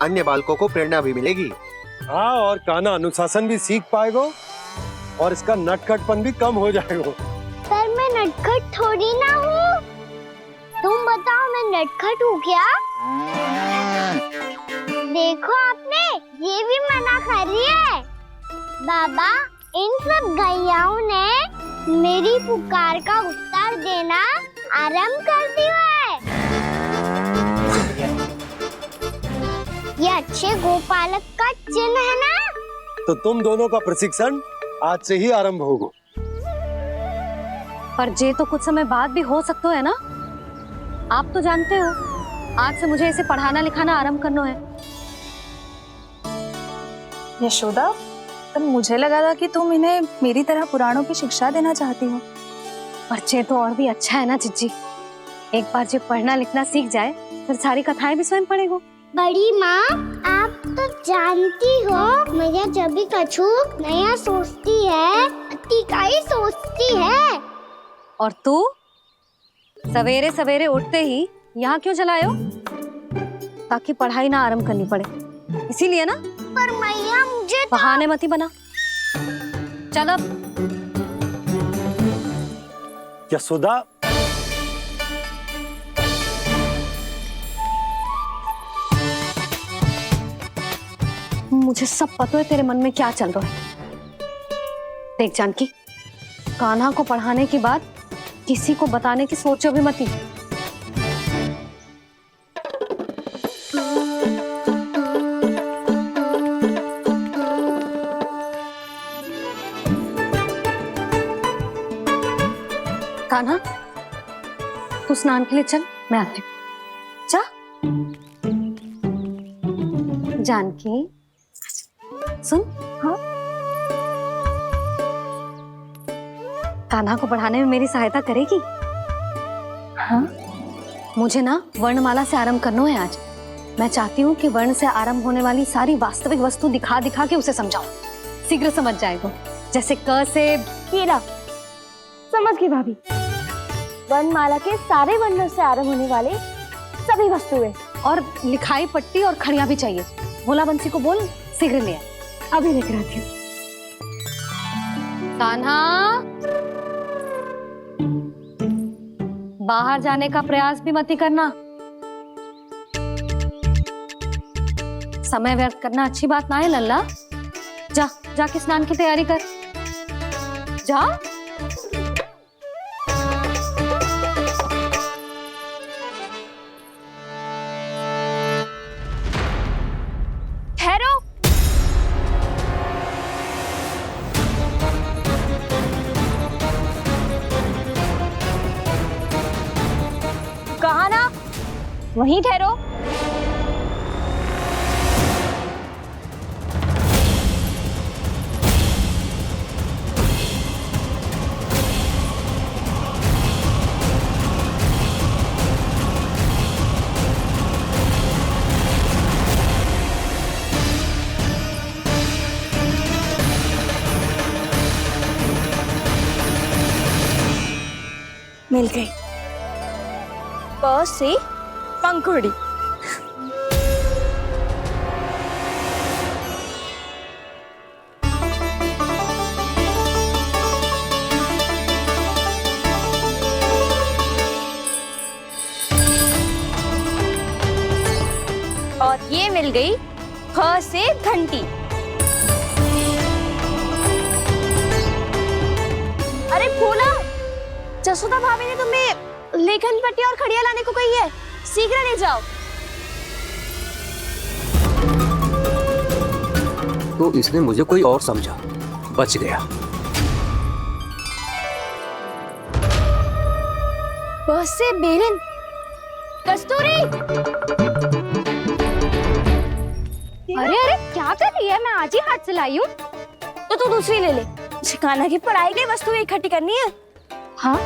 अन्य बालकों को प्रेरणा भी मिलेगी। हाँ, और कान्हा अनुशासन भी सीख पाएगा और इसका नटखटपन भी कम हो जाएगा। पर मैं नटखट थोड़ी ना हूँ। तुम बताओ मैं नटखट हूँ क्या? देखो आपने ये भी मना कर रही है। बाबा, इन सब गैयाओं ने मेरी पुकार का उत्तर देना आरंभ कर दिया है। ये अच्छे गोपालक का चिन्ह है ना? तो तुम दोनों का प्रशिक्षण आज से ही आरंभ होगा। पर जे तो कुछ समय बाद भी हो सकता है ना। आप तो जानते हो आज से मुझे इसे पढ़ाना लिखाना आरंभ करना है। यशोदा, पर मुझे लगा था कि तुम इन्हें मेरी तरह पुराणों की शिक्षा देना चाहती हो। पर जे तो और भी अच्छा है ना जिज्जी। एक बार जब पढ़ना लिखना सीख जाए फिर सारी कथाएं भी स्वयं पढ़ेगा। बड़ी माँ, आप तो जानती हो मैया जब भी कछु नया सोचती है अतिका ही सोचती है। और तू सवेरे सवेरे उठते ही यहाँ क्यों चलाए हो? ताकि पढ़ाई ना आरंभ करनी पड़े, इसीलिए ना। पर मैया मुझे बहाने मत ही बना। चल अब। यशोदा, मुझे सब पता है तेरे मन में क्या चल रहा है। देख जानकी, कान्हा को पढ़ाने के बाद किसी को बताने की सोचो भी मत ही। कान्हा, तू स्नान के लिए चल, मैं आती हूँ। जा। जानकी सुन। हाँ, कान्हा को पढ़ाने में मेरी सहायता करेगी? हाँ, मुझे ना वर्णमाला से आरंभ करना है आज। मैं चाहती हूँ कि वर्ण से आरंभ होने वाली सारी वास्तविक वस्तु दिखा दिखा के उसे समझाऊं। शीघ्र समझ जाएगा। जैसे क से कीड़ा। समझ गई भाभी। वर्णमाला के सारे वर्णों से आरंभ होने वाले सभी वस्तुएं और लिखाई पट्टी और खड़िया भी चाहिए। भोला बंसी को बोल शीघ्र ले आए। अभी लेकर आती हूँ। कान्हा, बाहर जाने का प्रयास भी मत ही करना। समय व्यर्थ करना अच्छी बात ना है लल्ला। जा, जाके स्नान की तैयारी कर। जा। ठहरो। कहा ना, वहीं ठहरो। मिल गई। प से पंखुड़ी। और ये मिल गई ख से घंटी। अरे भोला, जसोदा भाभी ने तुम्हें लेखन पट्टी और खड़िया लाने को कही है, शीघ्र ले जाओ। तो इसने मुझे कोई और समझा, बच गया। बस से बेलन। कस्तूरी। अरे अरे क्या कर रही है? मैं आज ही हाथ से लाई हूँ। तो तू दूसरी ले ले। कान्हा की पढ़ाई के वस्तु इकट्ठी करनी है। हाँ,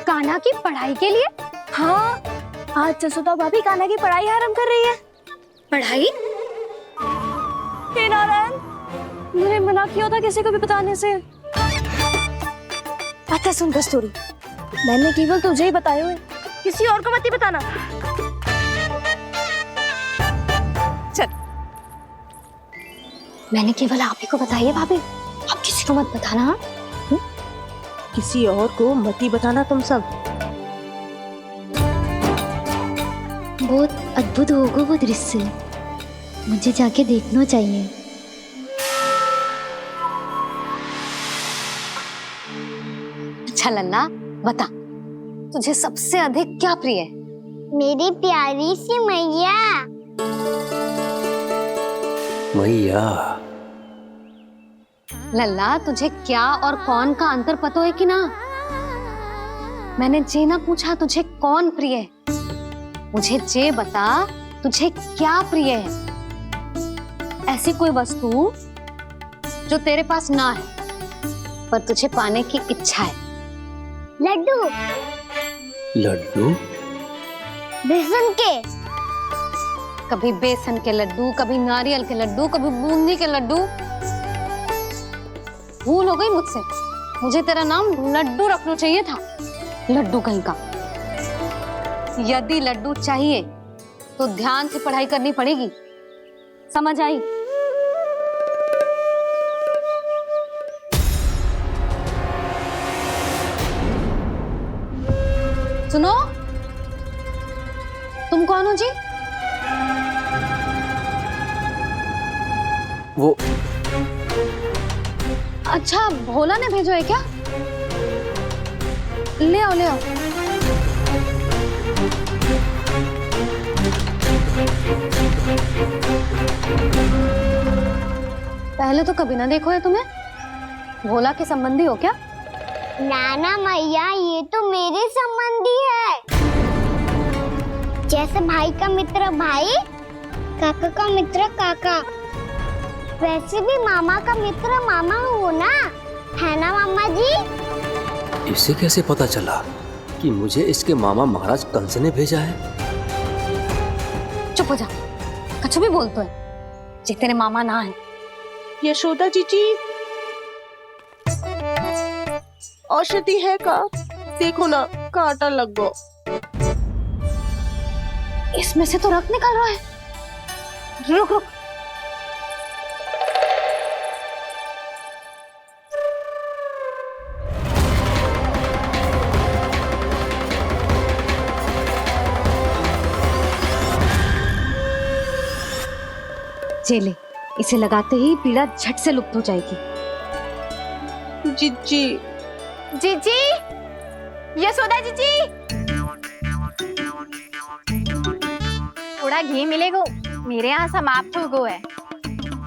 कान्हा की पढ़ाई के लिए? हाँ, आज जसोदा भाभी कान्हा की पढ़ाई आरंभ कर रही है। पढ़ाई? हे नारायण, मैंने मना किया था किसी को भी बताने से। अच्छा सुन कस्तूरी, मैंने केवल तुझे ही बताए हुए, किसी और को मत ही बताना। चल। मैंने केवल आप ही को बताइए भाभी, आप किसी को मत बताना। हाँ? किसी और को मत ही बताना तुम सब। बहुत अद्भुत होगा वो दृश्य, मुझे जाके देखना चाहिए। अच्छा लल्ला, बता तुझे सबसे अधिक क्या प्रिय है? मेरी प्यारी सी मैया। मैया। लल्ला, तुझे क्या और कौन का अंतर पता है कि ना? मैंने जे ना पूछा तुझे कौन प्रिय है, मुझे जे बता तुझे क्या प्रिय है। ऐसी कोई वस्तु जो तेरे पास ना है पर तुझे पाने की इच्छा है। लड्डू। लड्डू? बेसन के। कभी बेसन के लड्डू, कभी नारियल के लड्डू, कभी बूंदी के लड्डू। भूल हो गई मुझसे, मुझे तेरा नाम लड्डू रखना चाहिए था। लड्डू कहीं का। यदि लड्डू चाहिए तो ध्यान से पढ़ाई करनी पड़ेगी, समझ आई? सुनो, तुम कौन हो जी? वो अच्छा, भोला ने भेजो है क्या? ले आओ, ले आओ। पहले तो कभी ना देखो है तुम्हें। भोला के संबंधी हो क्या? नाना मैया, ये तो मेरे संबंधी है। जैसे भाई का मित्र भाई, काका का मित्र काका, वैसे भी मामा का मित्र मामा हो ना, है ना मामा जी? इसे कैसे पता चला कि मुझे इसके मामा महाराज कंस ने भेजा है? चुप हो जा, कछु भी बोलते है जे तेरे मामा ना है। यशोदा जीजी, औषधि है का? देखो ना, कांटा लग गो। इसमें से तो रक्त निकल रहा है। रुक रुक, चले, इसे लगाते ही पीड़ा झट से लुप्त हो जाएगी। जीजी, जीजी, यशोदा जीजी, थोड़ा घी मिलेगा? मेरे यहाँ समाप्त हो गया है।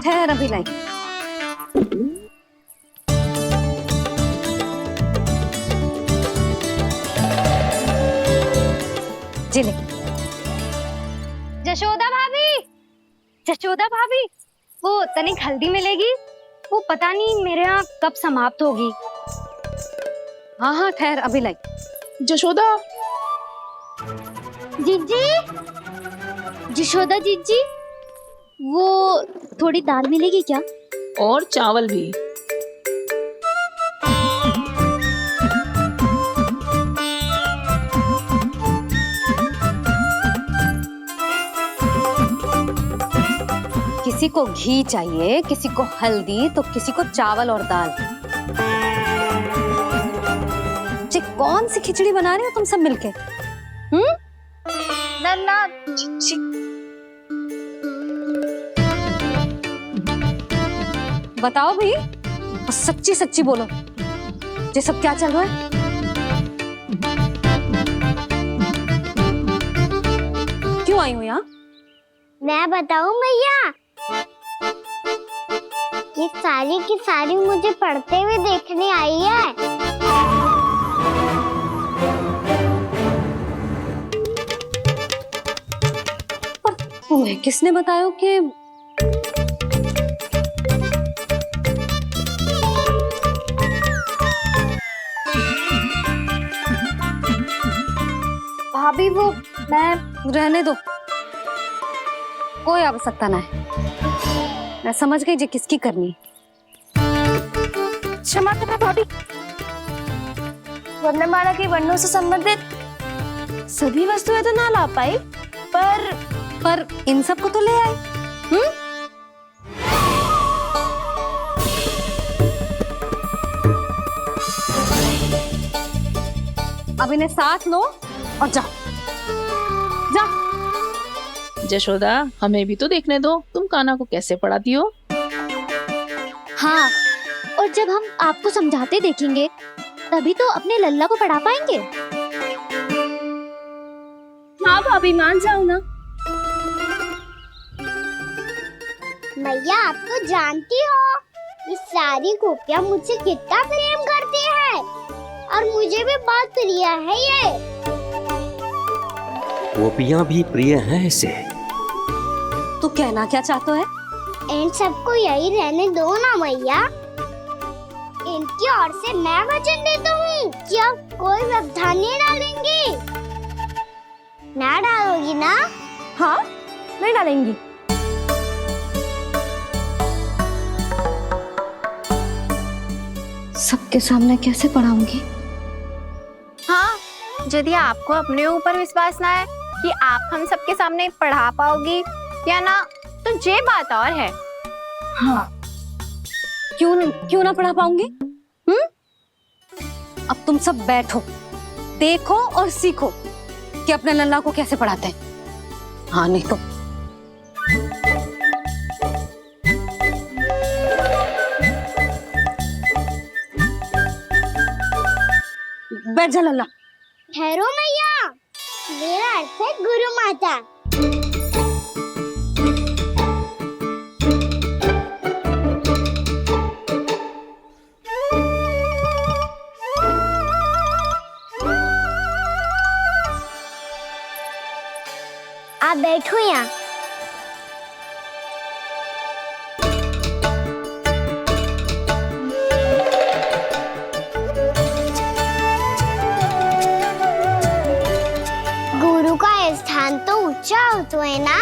ठहर, अभी नहीं। जिले। जशोदा भाभी, जशोदा भाभी, वो तनिक हल्दी मिलेगी? वो पता नहीं मेरे यहाँ कब समाप्त होगी। हाँ हाँ, ठहर, अभी लाई। जशोदा, जीजी, यशोदा जीजी, वो थोड़ी दाल मिलेगी क्या? और चावल भी। किसी को घी चाहिए, किसी को हल्दी, तो किसी को चावल और दाल। जी, कौन सी खिचड़ी बना रहे हो तुम सब मिलके? नन्ना, बताओ भाई, और सच्ची सच्ची बोलो, ये सब क्या चल रहा है? क्यों आई हो यहाँ? मैं बताऊं भैया, ये सारी की सारी मुझे पढ़ते हुए देखने आई है। तुम्हें किसने बताया कि भाभी? वो मैं रहने दो, कोई आवश्यकता ना है। मैं समझ गई जे किसकी करनी। क्षमा करना भाभी, वर्णमाला के वर्णों से संबंधित सभी वस्तुएं तो ना ला पाई, पर इन सब को तो ले आए। अब इन्हें साथ लो और जाओ जा। जशोदा, हमें भी तो देखने दो तुम कान्हा को कैसे पढ़ाती हो। हाँ, और जब हम आपको समझाते देखेंगे तभी तो अपने लल्ला को पढ़ा पाएंगे। हाँ भाभी, मान जाओ ना। मैया, आप तो जानती हो ये सारी गोपियाँ मुझसे कितना प्रेम करती है और मुझे भी बहुत प्रिय है ये। गोपियाँ भी प्रिय हैं इसे। तू कहना क्या चाहता है? इन सबको यही रहने दो ना मैया। इनकी ओर से मैं वचन देता हूँ कि अब कोई व्यवधान नहीं डालेंगी। ना डालोगी ना? हाँ, नहीं डालेंगी। सबके सामने कैसे पढ़ाऊंगी? हाँ, यदि आपको अपने ऊपर विश्वास ना है कि आप हम सबके सामने पढ़ा पाओगी या ना, तो ये बात और है। हाँ, क्यों ना पढ़ा पाऊंगी? अब तुम सब बैठो, देखो और सीखो कि अपने लल्ला को कैसे पढ़ाते हैं। हाँ, नहीं तो बैठ जा लल्ला। ठहरो मैया, मेरा अर्थ है गुरु माता। आप बैठो यहाँ। गुरु का स्थान तो ऊंचा होता है ना?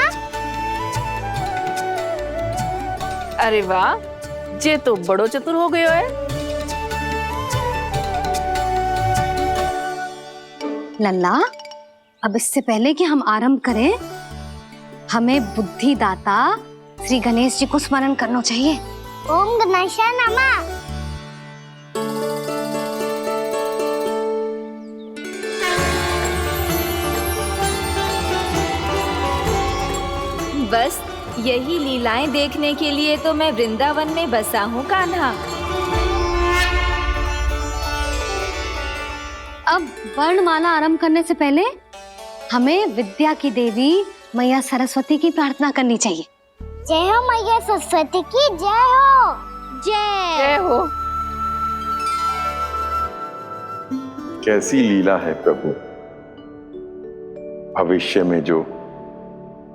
अरे वाह, जे तो बड़ो चतुर हो गयो है। लल्ला, अब इससे पहले कि हम आरंभ करें, हमें बुद्धिदाता श्री गणेश जी को स्मरण करना चाहिए। ओम गणेशाय नमः। बस यही लीलाएं देखने के लिए तो मैं वृंदावन में बसा हूँ कान्हा। अब वर्णमाला आरंभ करने से पहले हमें विद्या की देवी मैया सरस्वती की प्रार्थना करनी चाहिए। जय हो मैया सरस्वती की जय हो। जय हो। कैसी लीला है प्रभु। भविष्य में जो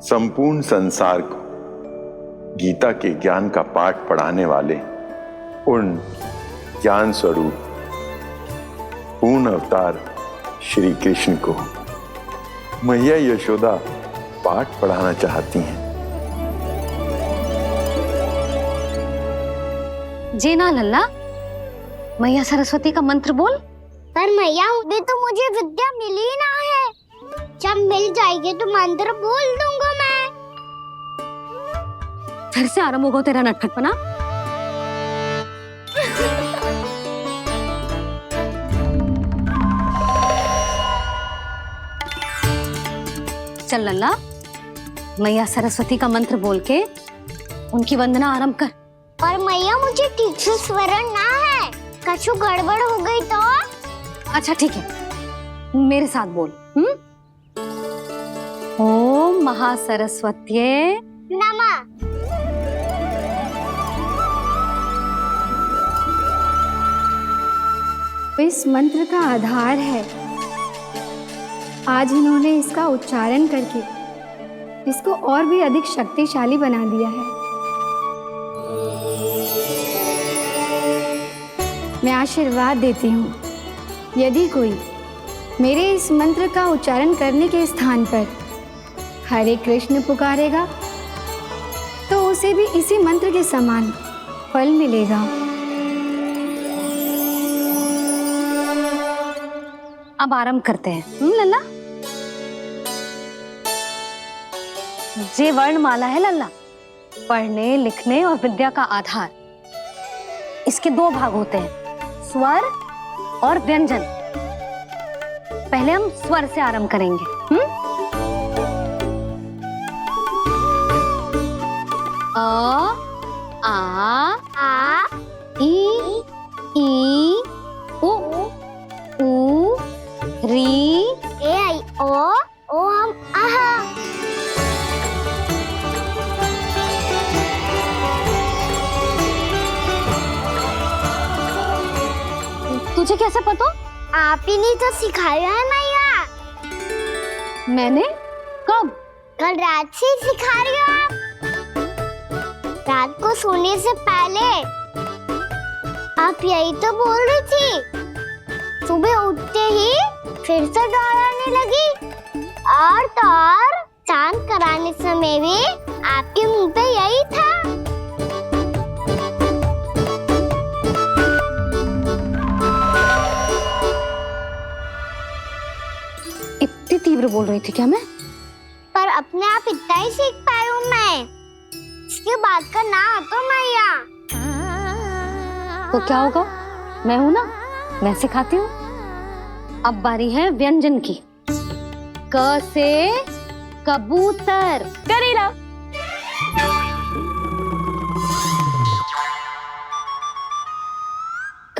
संपूर्ण संसार को गीता के ज्ञान का पाठ पढ़ाने वाले उन ज्ञान स्वरूप पूर्ण अवतार श्री कृष्ण को मैया यशोदा पाठ पढ़ाना चाहती हैं। जी ना लल्ला, मैया सरस्वती का मंत्र बोल। पर मैया, अभी तो मुझे विद्या मिली ना है। जब मिल जाएगी तो मंत्र बोल दूंगा मैं। फिर से आरंभ होगा तेरा नटखटपना। चल लल्ला, मैया सरस्वती का मंत्र बोल के उनकी वंदना आरंभ कर। पर मैया, मुझे ठीक से स्मरण ना है। कछु गड़बड़ हो गई तो? अच्छा ठीक है, मेरे साथ बोल। ओम महासरस्वत्ये नमः। इस मंत्र का आधार है। आज इन्होंने इसका उच्चारण करके इसको और भी अधिक शक्तिशाली बना दिया है। मैं आशीर्वाद देती हूँ, यदि कोई मेरे इस मंत्र का उच्चारण करने के स्थान पर हरे कृष्ण पुकारेगा तो उसे भी इसी मंत्र के समान फल मिलेगा। अब आरंभ करते हैं। लल्ला, जे वर्णमाला है लल्ला, पढ़ने लिखने और विद्या का आधार। इसके दो भाग होते हैं, स्वर और व्यंजन। पहले हम स्वर से आरंभ करेंगे। अ, आ, ई, उ, री, ए आई ओ हम आहा। तुझे कैसे पता? आप ही नहीं तो सिखाया है मैया। मैंने? कब? कल रात से सिखा रही हो आप। रात को सोने से पहले आप यही तो बोल रही थी। सुबह उठते ही फिर से दोहराने लगी। और तो और चांद कराने समय भी आपके मुंह पे यही था। इतनी तीव्र बोल रही थी क्या मैं? पर अपने आप इतना ही सीख पाई हूँ मैं। इसके बाद का ना तो मैया। तो क्या होगा? मैं हूं ना, मैं सिखाती हूँ। अब बारी है व्यंजन की। क से कबूतर। करेला।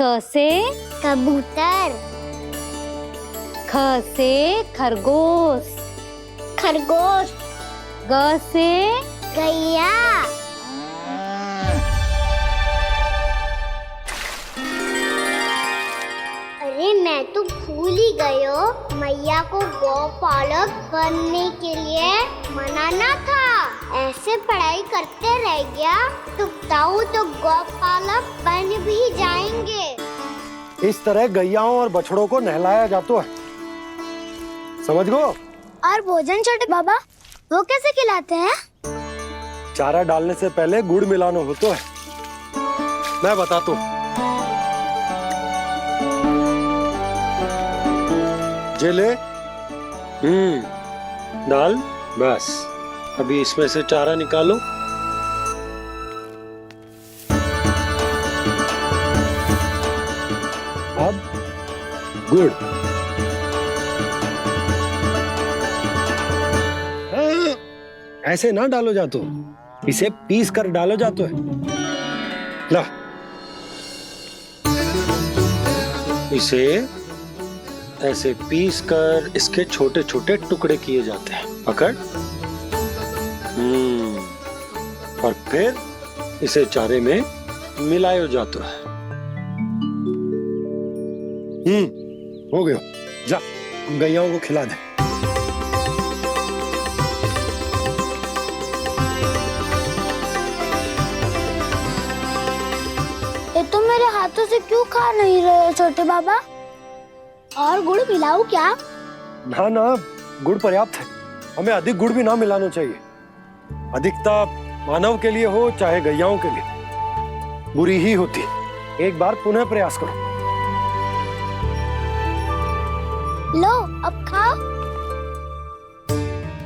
क से कबूतर। ख से खरगोश। खरगोश। ग से गैया। अरे मैं तो भूल ही गई हूँ, मैया को गौपालक बनने के लिए मनाना था। ऐसे पढ़ाई करते रह गया तो ताऊ तो गौपालक बन भी जाएंगे। इस तरह गैयाओं और बछड़ों को नहलाया जाता है, समझ गो? और भोजन छोटे बाबा वो कैसे खिलाते हैं? चारा डालने से पहले गुड़ मिलाना होता है। मैं बताता हूँ। जेले डाल, बस अभी इसमें से चारा निकालो। अब गुड़। ऐसे ना डालो जातो, इसे पीस कर डालो जातो है। ला, इसे ऐसे पीस कर इसके छोटे छोटे टुकड़े किए जाते हैं। पकड़। और फिर इसे चारे में मिलाया जाता है। हो गया, जा गैयाओं को खिला दे। ये तो मेरे हाथों से क्यों खा नहीं रहे छोटे बाबा? और गुड़ मिलाऊं क्या? ना ना, गुड़ पर्याप्त है। हमें अधिक गुड़ भी ना मिलाना चाहिए। अधिकता मानव के लिए हो चाहे गैयाओं के लिए बुरी ही होती है। एक बार पुनः प्रयास करो। लो अब खाओ।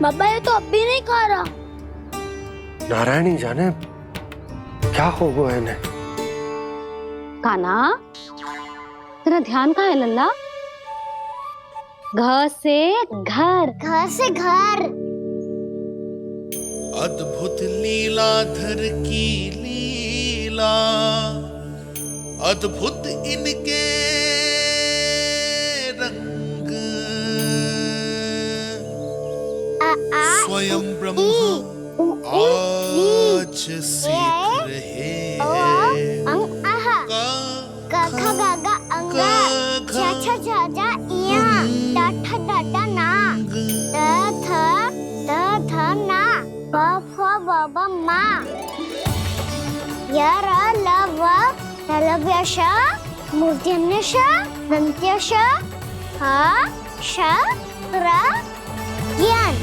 बाबा ये तो अब भी नहीं खा रहा। नारायणी जाने क्या हो गया है इन्हें। काना, तेरा ध्यान कहाँ है लल्ला? घ से घर। घर से घर। अद्भुत लीलाधर की लीला, अद्भुत इनके रंग, स्वयं ब्रह्मा आज सीख रहे हैं। गा गा गा अंगा, छा छा छा जा इया, डा ठा डा डा ना, द थ ना, ब फ ब ब मा, य र ल व लव्य श, मूर्धन्य श, दन्त्य श, ह श र ज्ञान।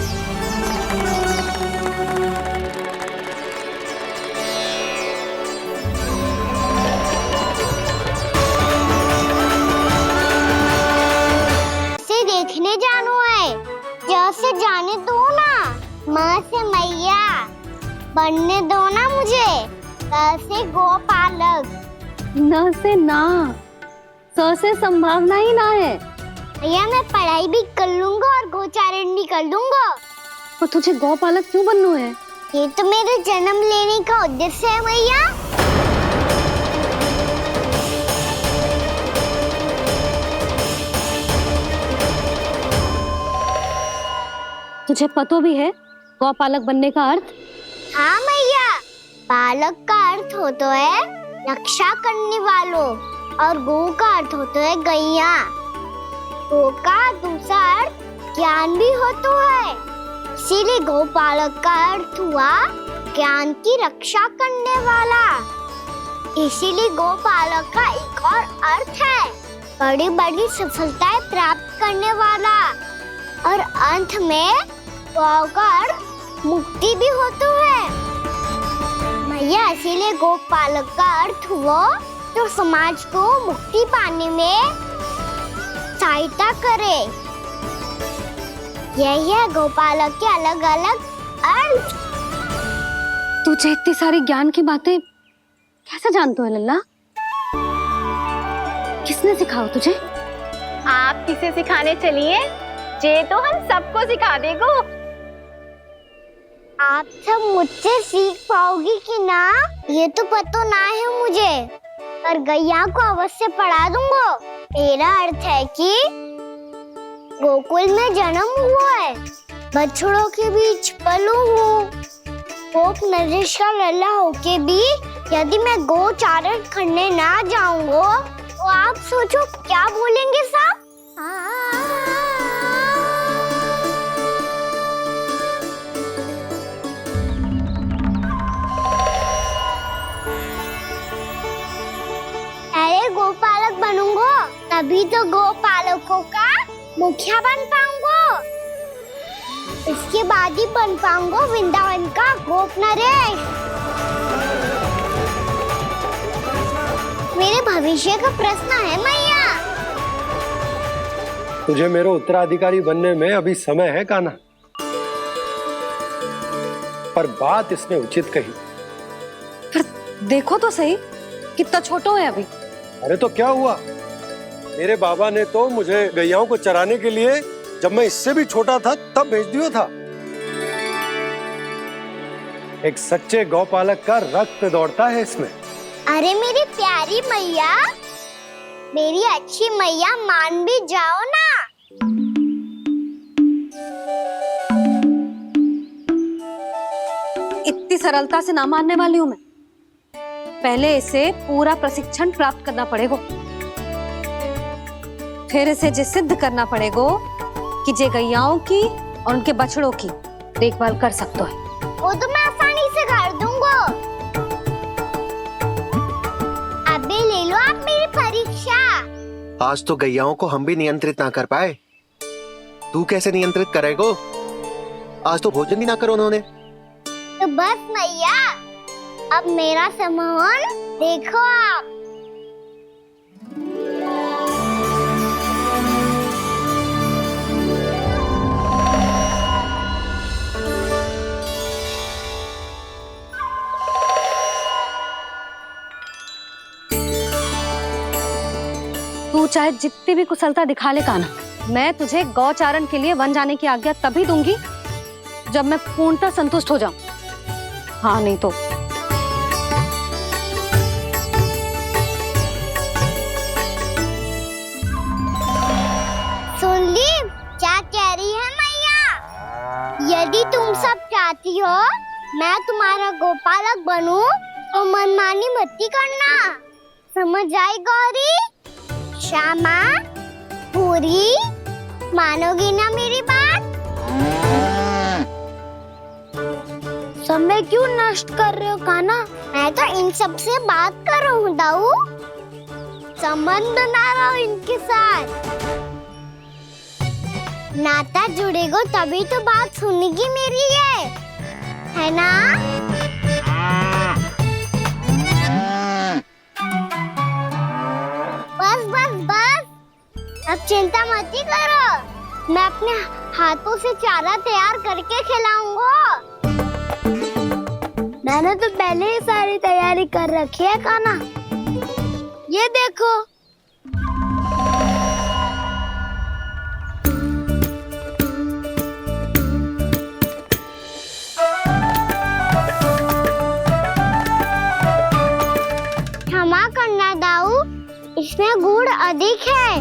देखने जानू है, जैसे जाने दो ना। माँ से मैया बनने दो ना मुझे। से गोपालक। न से ना, स से संभावना ही ना है। भैया मैं पढ़ाई भी कर लूंगा और गोचारण भी कर लूंगा। और तुझे गौपालक क्यों बनना है? ये तो मेरे जन्म लेने का उद्देश्य है भैया। तुझे पता भी है गौपालक बनने का अर्थ? हाँ भैया, पालक का अर्थ होता है रक्षा करने वालों और गौ का अर्थ होता है गैया। गौ का दूसरा अर्थ ज्ञान भी होता है, इसीलिए गौपालक का अर्थ हुआ ज्ञान की रक्षा करने वाला। इसीलिए गौपालक का एक और अर्थ है बड़ी बड़ी सफलताएं प्राप्त करने वाला, और अंत में गौ का अर्थ मुक्ति भी होता है भैया। इसीलिए गौपालक का अर्थ हुआ जो समाज को मुक्ति पाने में सहायता करे। यही है गौपालक के अलग अलग अर्थ। तुझे इतनी सारी ज्ञान की बातें कैसे जानते हो लल्ला? किसने सिखाओ तुझे? आप किसे सिखाने चलिए, जे तो हम सबको सिखा देगो। आप सब मुझसे सीख पाओगी कि ना ये तो पता ना है मुझे, पर गैया को अवश्य पढ़ा दूंगा। मेरा अर्थ है कि गोकुल में जन्म हुआ है, बछड़ों के बीच पलू हूँ, गोप नरेश का लल्ला होके भी यदि मैं गोचारण करने ना जाऊंगा तो आप सोचो क्या बोलेंगे साहब? अरे गोपालक बनूंगा तभी तो गोपालकों का मुखिया बन पाऊंगा। इसके बाद ही बन पाऊंगा वृंदावन का गोप नरेश। मेरे भविष्य का प्रश्न है मैया। तुझे मेरा उत्तराधिकारी बनने में अभी समय है कान्हा, पर बात इसने उचित कही। पर देखो तो सही कितना छोटा है अभी। अरे तो क्या हुआ, मेरे बाबा ने तो मुझे गैयाओं को चराने के लिए जब मैं इससे भी छोटा था तब भेज दिया था। एक सच्चे गौपालक का रक्त दौड़ता है इसमें। अरे मेरी प्यारी मैया, मेरी अच्छी मैया, मान भी जाओ ना। इतनी सरलता से ना मानने वाली हूं मैं। पहले इसे पूरा प्रशिक्षण प्राप्त करना पड़ेगा, फिर इसे जे सिद्ध करना पड़ेगा कि जे गैयाओं की और उनके बछड़ों की देखभाल कर सकता है। वो तो मैं आसानी से कर दूंगा। अबे ले लो आप मेरी परीक्षा। आज तो गैयाओं को हम भी नियंत्रित ना कर पाए, तू कैसे नियंत्रित करेगो? आज तो भोजन भी ना करो उन्होंने। तो बस मैया, अब मेरा सम्मान देखो आप। तू चाहे जितनी भी कुशलता दिखा ले कान्हा, मैं तुझे गौचारण के लिए वन जाने की आज्ञा तभी दूंगी जब मैं पूर्णतः संतुष्ट हो जाऊं। हाँ नहीं तो सुन ली क्या कह रही है मैया? यदि तुम सब चाहती हो मैं तुम्हारा गोपालक बनूं तो मनमानी मत करना, समझ आई गौरी? श्यामा, पूरी, मानोगी ना मेरी बात? समय क्यों नष्ट कर रहे हो कान्हा? मैं तो इन सब से बात कर रहा हूँ दाऊ, संबंध बना रहा हूँ इनके साथ। नाता जुड़ेगा तभी तो बात सुनेगी मेरी है ना? बस बस बस, अब चिंता मत ही करो, मैं अपने हाथों से चारा तैयार करके खिलाऊंगा। मैंने तो पहले ही सारी तैयारी कर रखी है कान्हा, ये देखो। इसमें गुड़ अधिक है।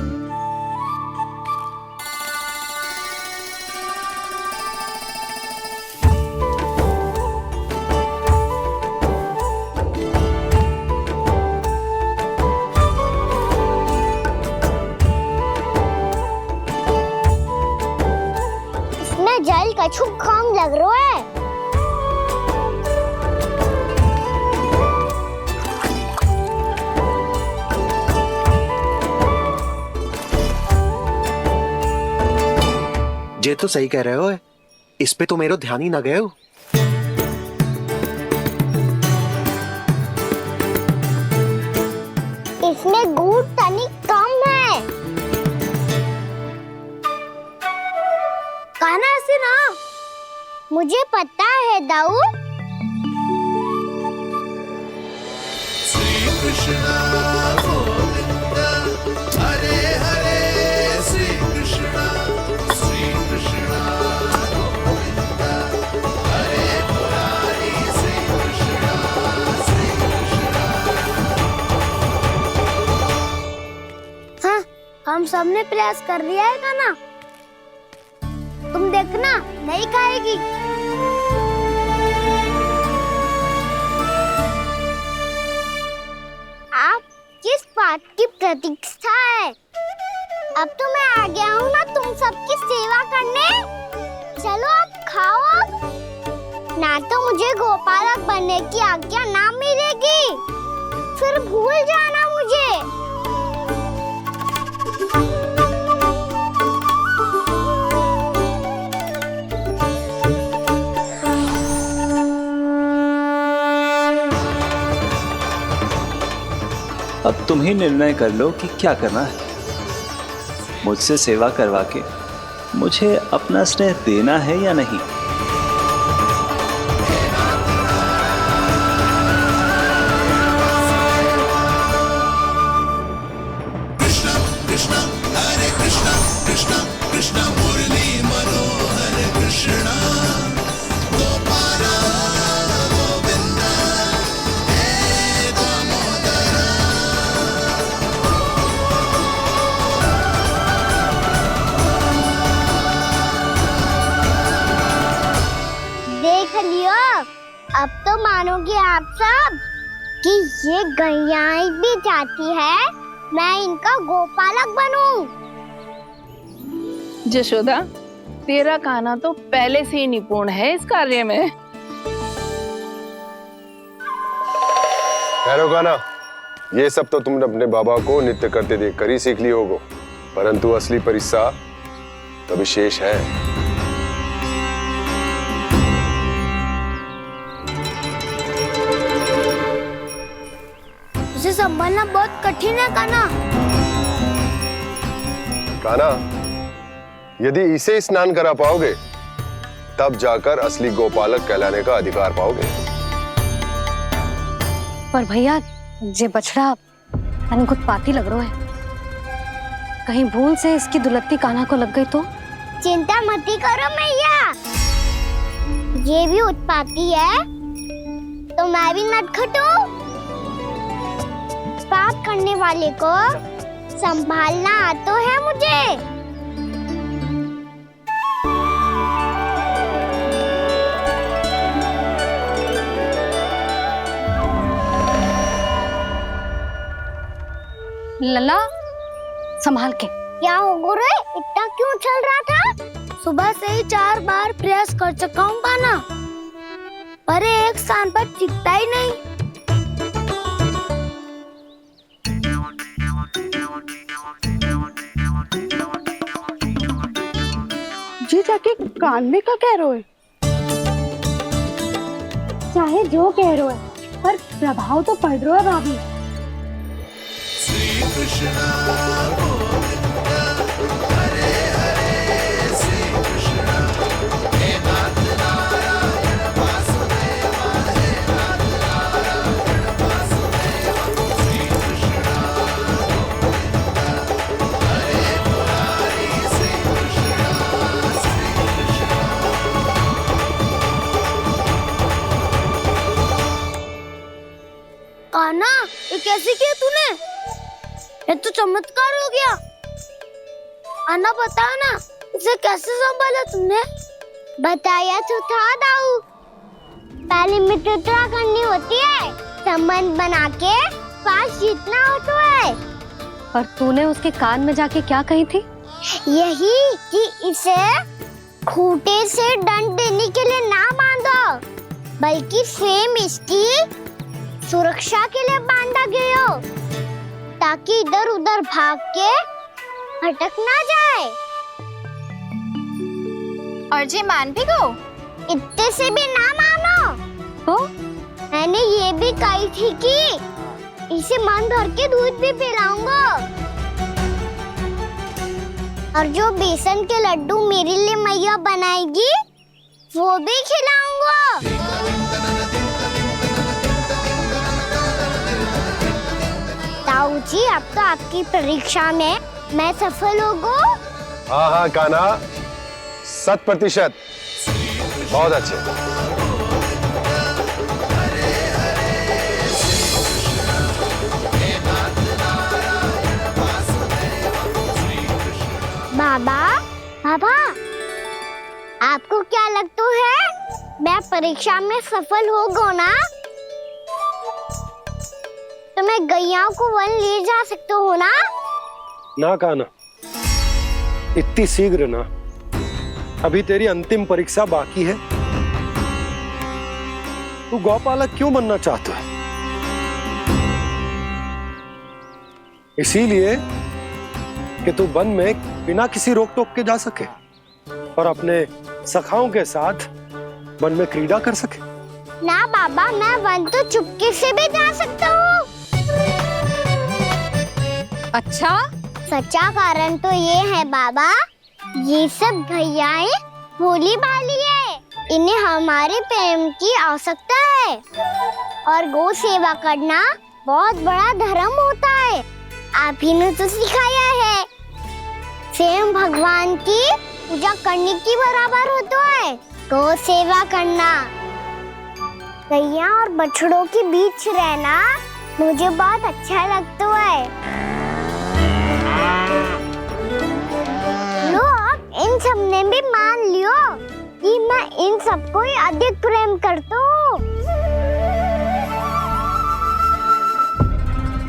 इसमें जल कछु कम लग रहा है। ये तो सही कह रहे हो, इस पे तो मेरो ध्यान ही ना गए हो। इसमें गुड़ तनिक कम है। कहना से ना, मुझे पता है दाऊ। श्री कृष्ण गोविंद हरे हरे, श्री कृष्ण गोविंद हरे मुरारी, श्री कृष्ण हाँ, हम सबने प्रयास कर लिया है का ना? तुम देखना नहीं खाएगी। आप किस बात की प्रतीक्षा है? अब तो मैं आ गया हूँ ना तुम सबकी सेवा करने। चलो अब खाओ अब। ना तो मुझे गोपालक बनने की आज्ञा ना मिलेगी, फिर भूल जाना मुझे। अब तुम ही निर्णय कर लो कि क्या करना है। मुझसे सेवा करवा के मुझे अपना स्नेह देना है या नहीं। कृष्ण कृष्ण हरे कृष्ण कृष्ण कृष्ण मुरली मनोहर कृष्ण गोपाल गोविंद हे दामोदर। देख लियो, अब तो मानोगे आप सब कि ये गैयाएं भी चाहती है मैं इनका गोपालक बनूं। जशोदा, तेरा कान्हा तो पहले से ही निपुण है इस कार्य में। ठहरो कान्हा, ये सब तो तुमने अपने बाबा को नृत्य करते देख कर ही सीख ली होगो, परंतु असली परिस्सा तो विशेष है। उसे संभालना बहुत कठिन है कान्हा। कान्हा, यदि इसे स्नान करा पाओगे तब जाकर असली गोपालक कहलाने का अधिकार पाओगे। पर भैया, ये बछड़ा उत्पाती लग रहा है। कहीं भूल से इसकी दुलत्ती कान्हा को लग गई तो? चिंता मत करो मैया, ये भी उत्पाती है तो मैं भी नटखट हूँ। पाप करने वाले को संभालना आता है मुझे। लला, संभाल के। क्या हो गुरु, इतना क्यों चल रहा था? सुबह से ही 4 बार प्रयास कर चुका हूँ कान्हा, पर एक स्थान पर टिकता ही नहीं। जी जाके कान में का कह रहे हो? चाहे जो कह रहे हो, पर प्रभाव तो पड़ रहा है भाभी। श्री कृष्ण गोविंद हरे हरे, श्री कृष्ण हे नाथ नारायण वासुदेव, हे नाथ नारायण वासुदेव। श्री कृष्ण गोविंद हरे मुरारी, श्री कृष्ण कान्हा, ये कैसे किया तूने? ये तो चमत्कार हो गया। आना बताओ ना, इसे कैसे संभाला तुमने? बताया तो था दाऊ, पहले मित्रता करनी होती है, संबंध बना के पास जीतना होता है। पर तूने उसके कान में जाके क्या कही थी? यही कि इसे खूंटे से दंड देने के लिए ना बांधो, बल्कि स्वयं इसकी सुरक्षा के लिए बांधा गया हो, ताकि इधर उधर भाग के भटक ना जाए। और जी मान भी गो? इतने से भी ना मानो। तो मैंने ये भी कही थी कि इसे मन भर के दूध भी पिलाऊंगा, और जो बेसन के लड्डू मेरे लिए मैया बनाएगी वो भी खिलाऊंगा। ताऊ जी, अब तो आपकी परीक्षा में मैं सफल होगा। हाँ हाँ कान्हा, 100%। बहुत अच्छे। बाबा, आपको क्या लगता है मैं परीक्षा में सफल होगा ना, तो मैं गैयाओं को वन ले जा सकता हूँ ना? ना कान्हा, इतनी शीघ्र ना, अभी तेरी अंतिम परीक्षा बाकी है। तू गौपालक क्यों बनना चाहता है? इसीलिए कि तू वन में बिना किसी रोक टोक के जा सके और अपने सखाओं के साथ वन में क्रीड़ा कर सके। ना बाबा, मैं वन तो चुपके से भी जा सकता हूँ। अच्छा? सच्चा कारण तो ये है बाबा, ये सब भैयाएं भोली भाली है, इन्हें हमारे प्रेम की आवश्यकता है, और गौ सेवा करना बहुत बड़ा धर्म होता है। आप ही ने तो सिखाया है, स्वयं भगवान की पूजा करने की बराबर होता है गौ सेवा करना। गैया और बछड़ों के बीच रहना मुझे बहुत अच्छा लगता है। लो, इन सब ने भी मान लियो कि मैं इन सबको ही अधिक प्रेम करता हूँ।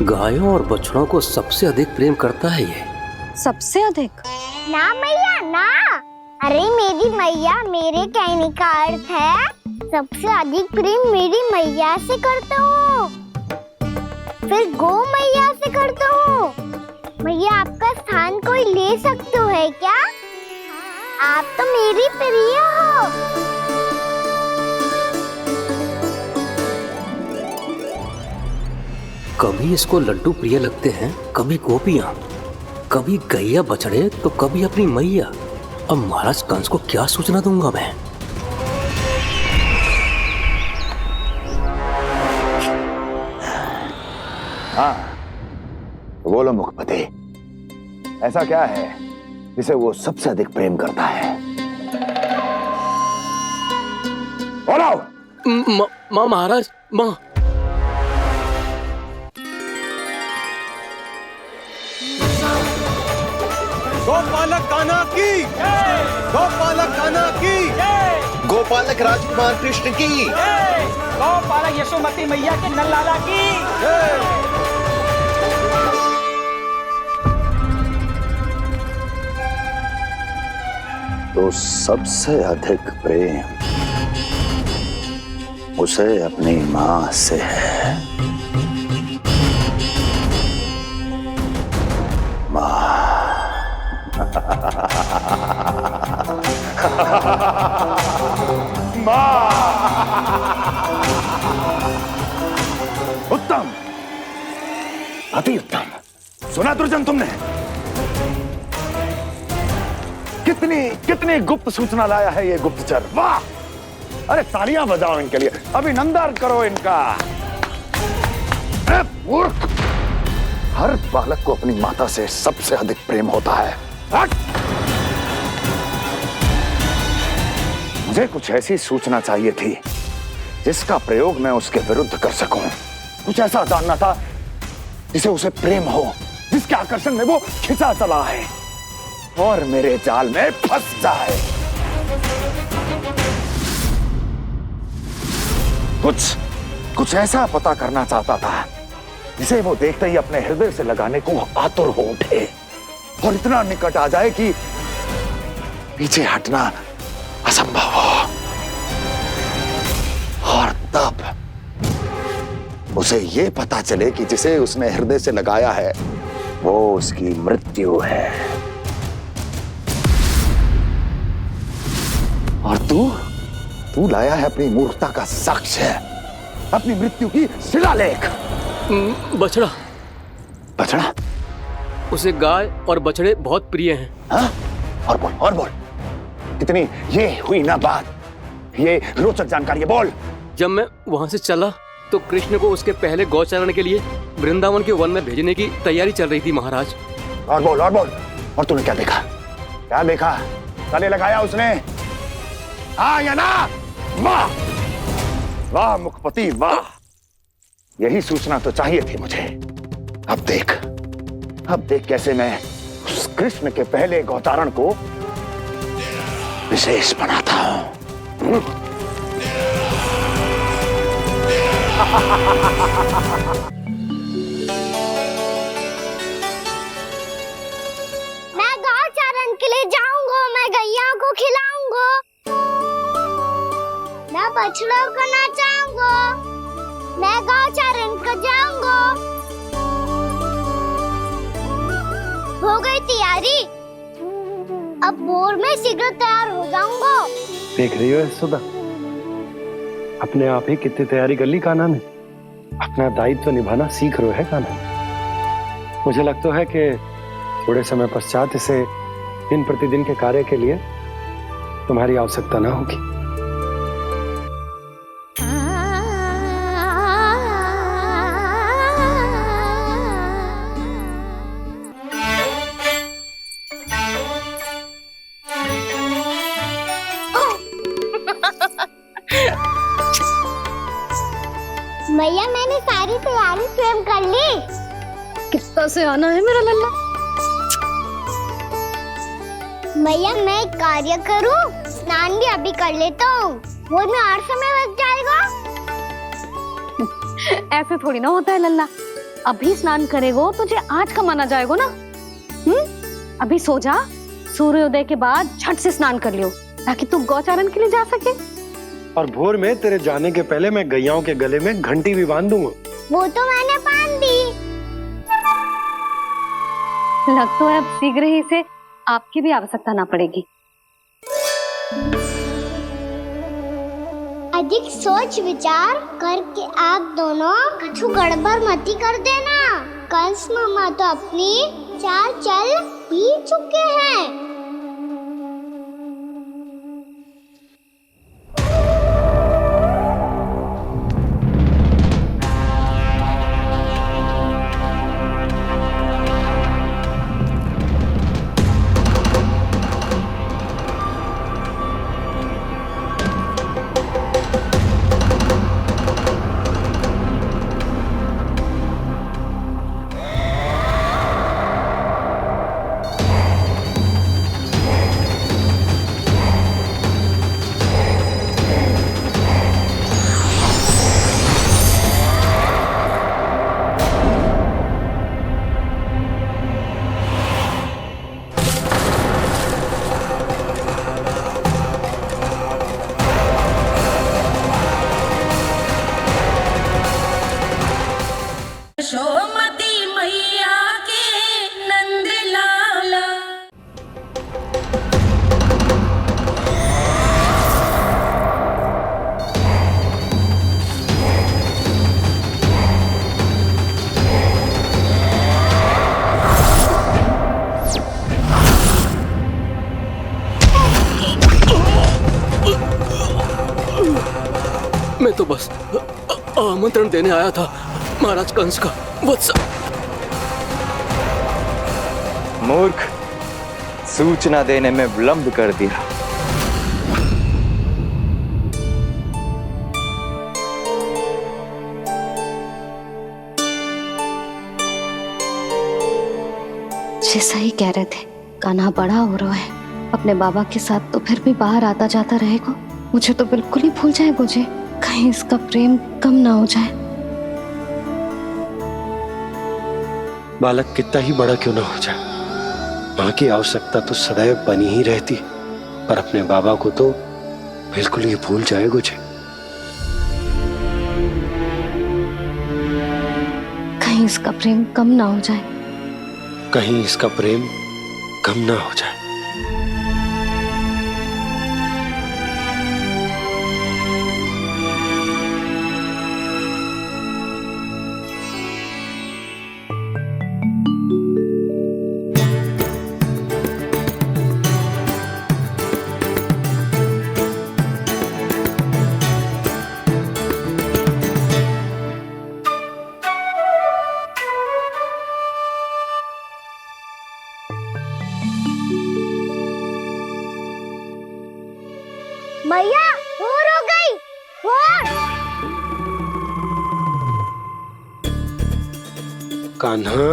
गायों और बछड़ों को सबसे अधिक प्रेम करता है ये। सबसे अधिक? ना मैया ना, अरे मेरी मैया, मेरे कहने का अर्थ है सबसे अधिक प्रेम मेरी मैया से करता हूँ, फिर गौ मैया से करता हूँ। मैया, आपका स्थान कोई ले सकते है क्या? आप तो मेरी प्रिय हो। कभी इसको लड्डू प्रिय लगते हैं, कभी गोपियां, कभी गैया बछड़े, तो कभी अपनी मैया। अब महाराज कंस को क्या सूचना दूंगा मैं? हाँ, बोलो मुखपति, ऐसा क्या है जिसे वो सबसे अधिक प्रेम करता है? बोलो। माँ महाराज, माँ। गोपालक कान्हा की, गोपालक कान्हा की, गोपालक राजकुमार कृष्ण की, गोपालक यशोमती मैया के नललाला की। तो सबसे अधिक प्रेम उसे अपनी मां से है। उत्तम, अति उत्तम। सुना दुर्जन तुमने? कितनी गुप्त सूचना लाया है ये गुप्तचर। वाह! अरे तालियां बजाओ इनके लिए, अभिनंदन करो इनका। मूर्ख! हर बालक को अपनी माता से सबसे अधिक प्रेम होता है। मुझे कुछ ऐसी सूचना चाहिए थी जिसका प्रयोग मैं उसके विरुद्ध कर सकूं। कुछ ऐसा जानना था जिसे उसे प्रेम हो, जिसके आकर्षण में वो खिंचा चला है और मेरे जाल में फंस जाए। कुछ ऐसा पता करना चाहता था जिसे वो देखते ही अपने हृदय से लगाने को आतुर हो उठे और इतना निकट आ जाए कि पीछे हटना असंभव हो। और तब उसे ये पता चले कि जिसे उसने हृदय से लगाया है वो उसकी मृत्यु है। और तू लाया है अपनी मूर्खता का साक्ष्य, अपनी मृत्यु की शिलालेख। बछड़ा। बछड़ा? उसे गाय और बछड़े बहुत प्रिय हैं। हाँ? और बोल कितनी ये हुई ना बात, ये रोचक जानकारी है, बोल। जब मैं वहां से चला तो कृष्ण को उसके पहले गौचारण के लिए वृंदावन के वन में भेजने की तैयारी चल रही थी महाराज। और बोल। और तूने क्या देखा? गले लगाया उसने? हाँ या ना? वाह वाह मुखपति वाह, यही सूचना तो चाहिए थी मुझे। अब देख कैसे मैं उस कृष्ण के पहले गौचारण को विशेष बनाता हूं। मैं गौचारण के लिए जाऊंगा, मैं गैया को खिलाऊंगा, मैं बछड़ों को नचाऊंगा, मैं गौचारण को जाऊंगा। हो गई तैयारी, अब भोर में शीघ्र तैयार हो जाऊंगा। देख रही हो सुधा, अपने आप ही कितनी तैयारी कर ली कान्हा ने। अपना दायित्व निभाना सीख रहे है कान्हा। मुझे लगता है कि थोड़े समय पश्चात इसे दिन प्रतिदिन के कार्य के लिए तुम्हारी आवश्यकता ना होगी। भैया मैंने सारी तैयारी स्वयं कर ली। कितना से आना है मेरा लल्ला? भैया मैं एक कार्य करूं, स्नान भी अभी कर लेता हूँ, वो में और समय लग जाएगा। ऐसे थोड़ी ना होता है लल्ला, अभी स्नान करेगो तुझे आज कमाना जाएगो ना। अभी सो जा, सूर्योदय के बाद झट से स्नान कर लियो ताकि तू गौचारण के लिए जा सके। और भोर में तेरे जाने के पहले मैं गैयाओं के गले में घंटी भी बांध दूंगा। वो तो मैंने बांध दी। लग तो है अब शीघ्र ही से आपकी भी आवश्यकता ना पड़ेगी। अधिक सोच विचार करके आप दोनों कुछ गड़बड़ मती कर देना। कंस मामा तो अपनी चाल चल ही चुके हैं। यशोमती मैया के नंद लाला। मैं तो बस आमंत्रण देने आया था महाराज कंस का। वत्स मूर्ख, सूचना देने में विलंब कर दिया। जी सही कह रहे थे, कान्हा बड़ा हो रहा है, अपने बाबा के साथ तो फिर भी बाहर आता जाता रहेगा। मुझे तो बिल्कुल ही भूल जाए मुझे, कहीं इसका प्रेम कम ना हो जाए। बालक कितना ही बड़ा क्यों ना हो जाए, माँ की आवश्यकता तो सदैव बनी ही रहती, पर अपने बाबा को तो बिल्कुल ही भूल जाए मुझे। कहीं इसका प्रेम कम ना हो जाए, कहीं इसका प्रेम कम ना हो जाए। मैया भोर हो गई, भोर। कान्हा,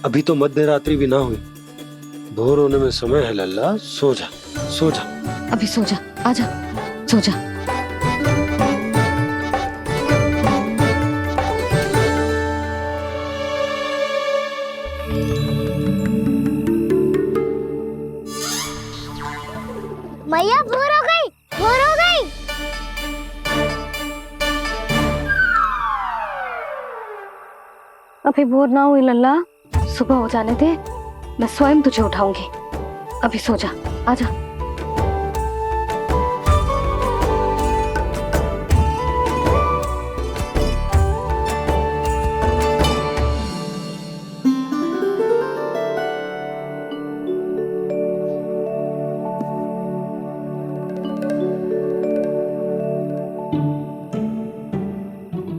अभी तो मध्य रात्रि भी ना हुई, भोर होने में समय है लल्ला, सो जा सो जा। अभी सो जा, आजा सो जा। मैया भोर हो गई, भोर हो गई। अभी भोर ना हुई लल्ला, सुबह हो जाने दे, मैं स्वयं तुझे उठाऊंगी। अभी सो जा, आजा।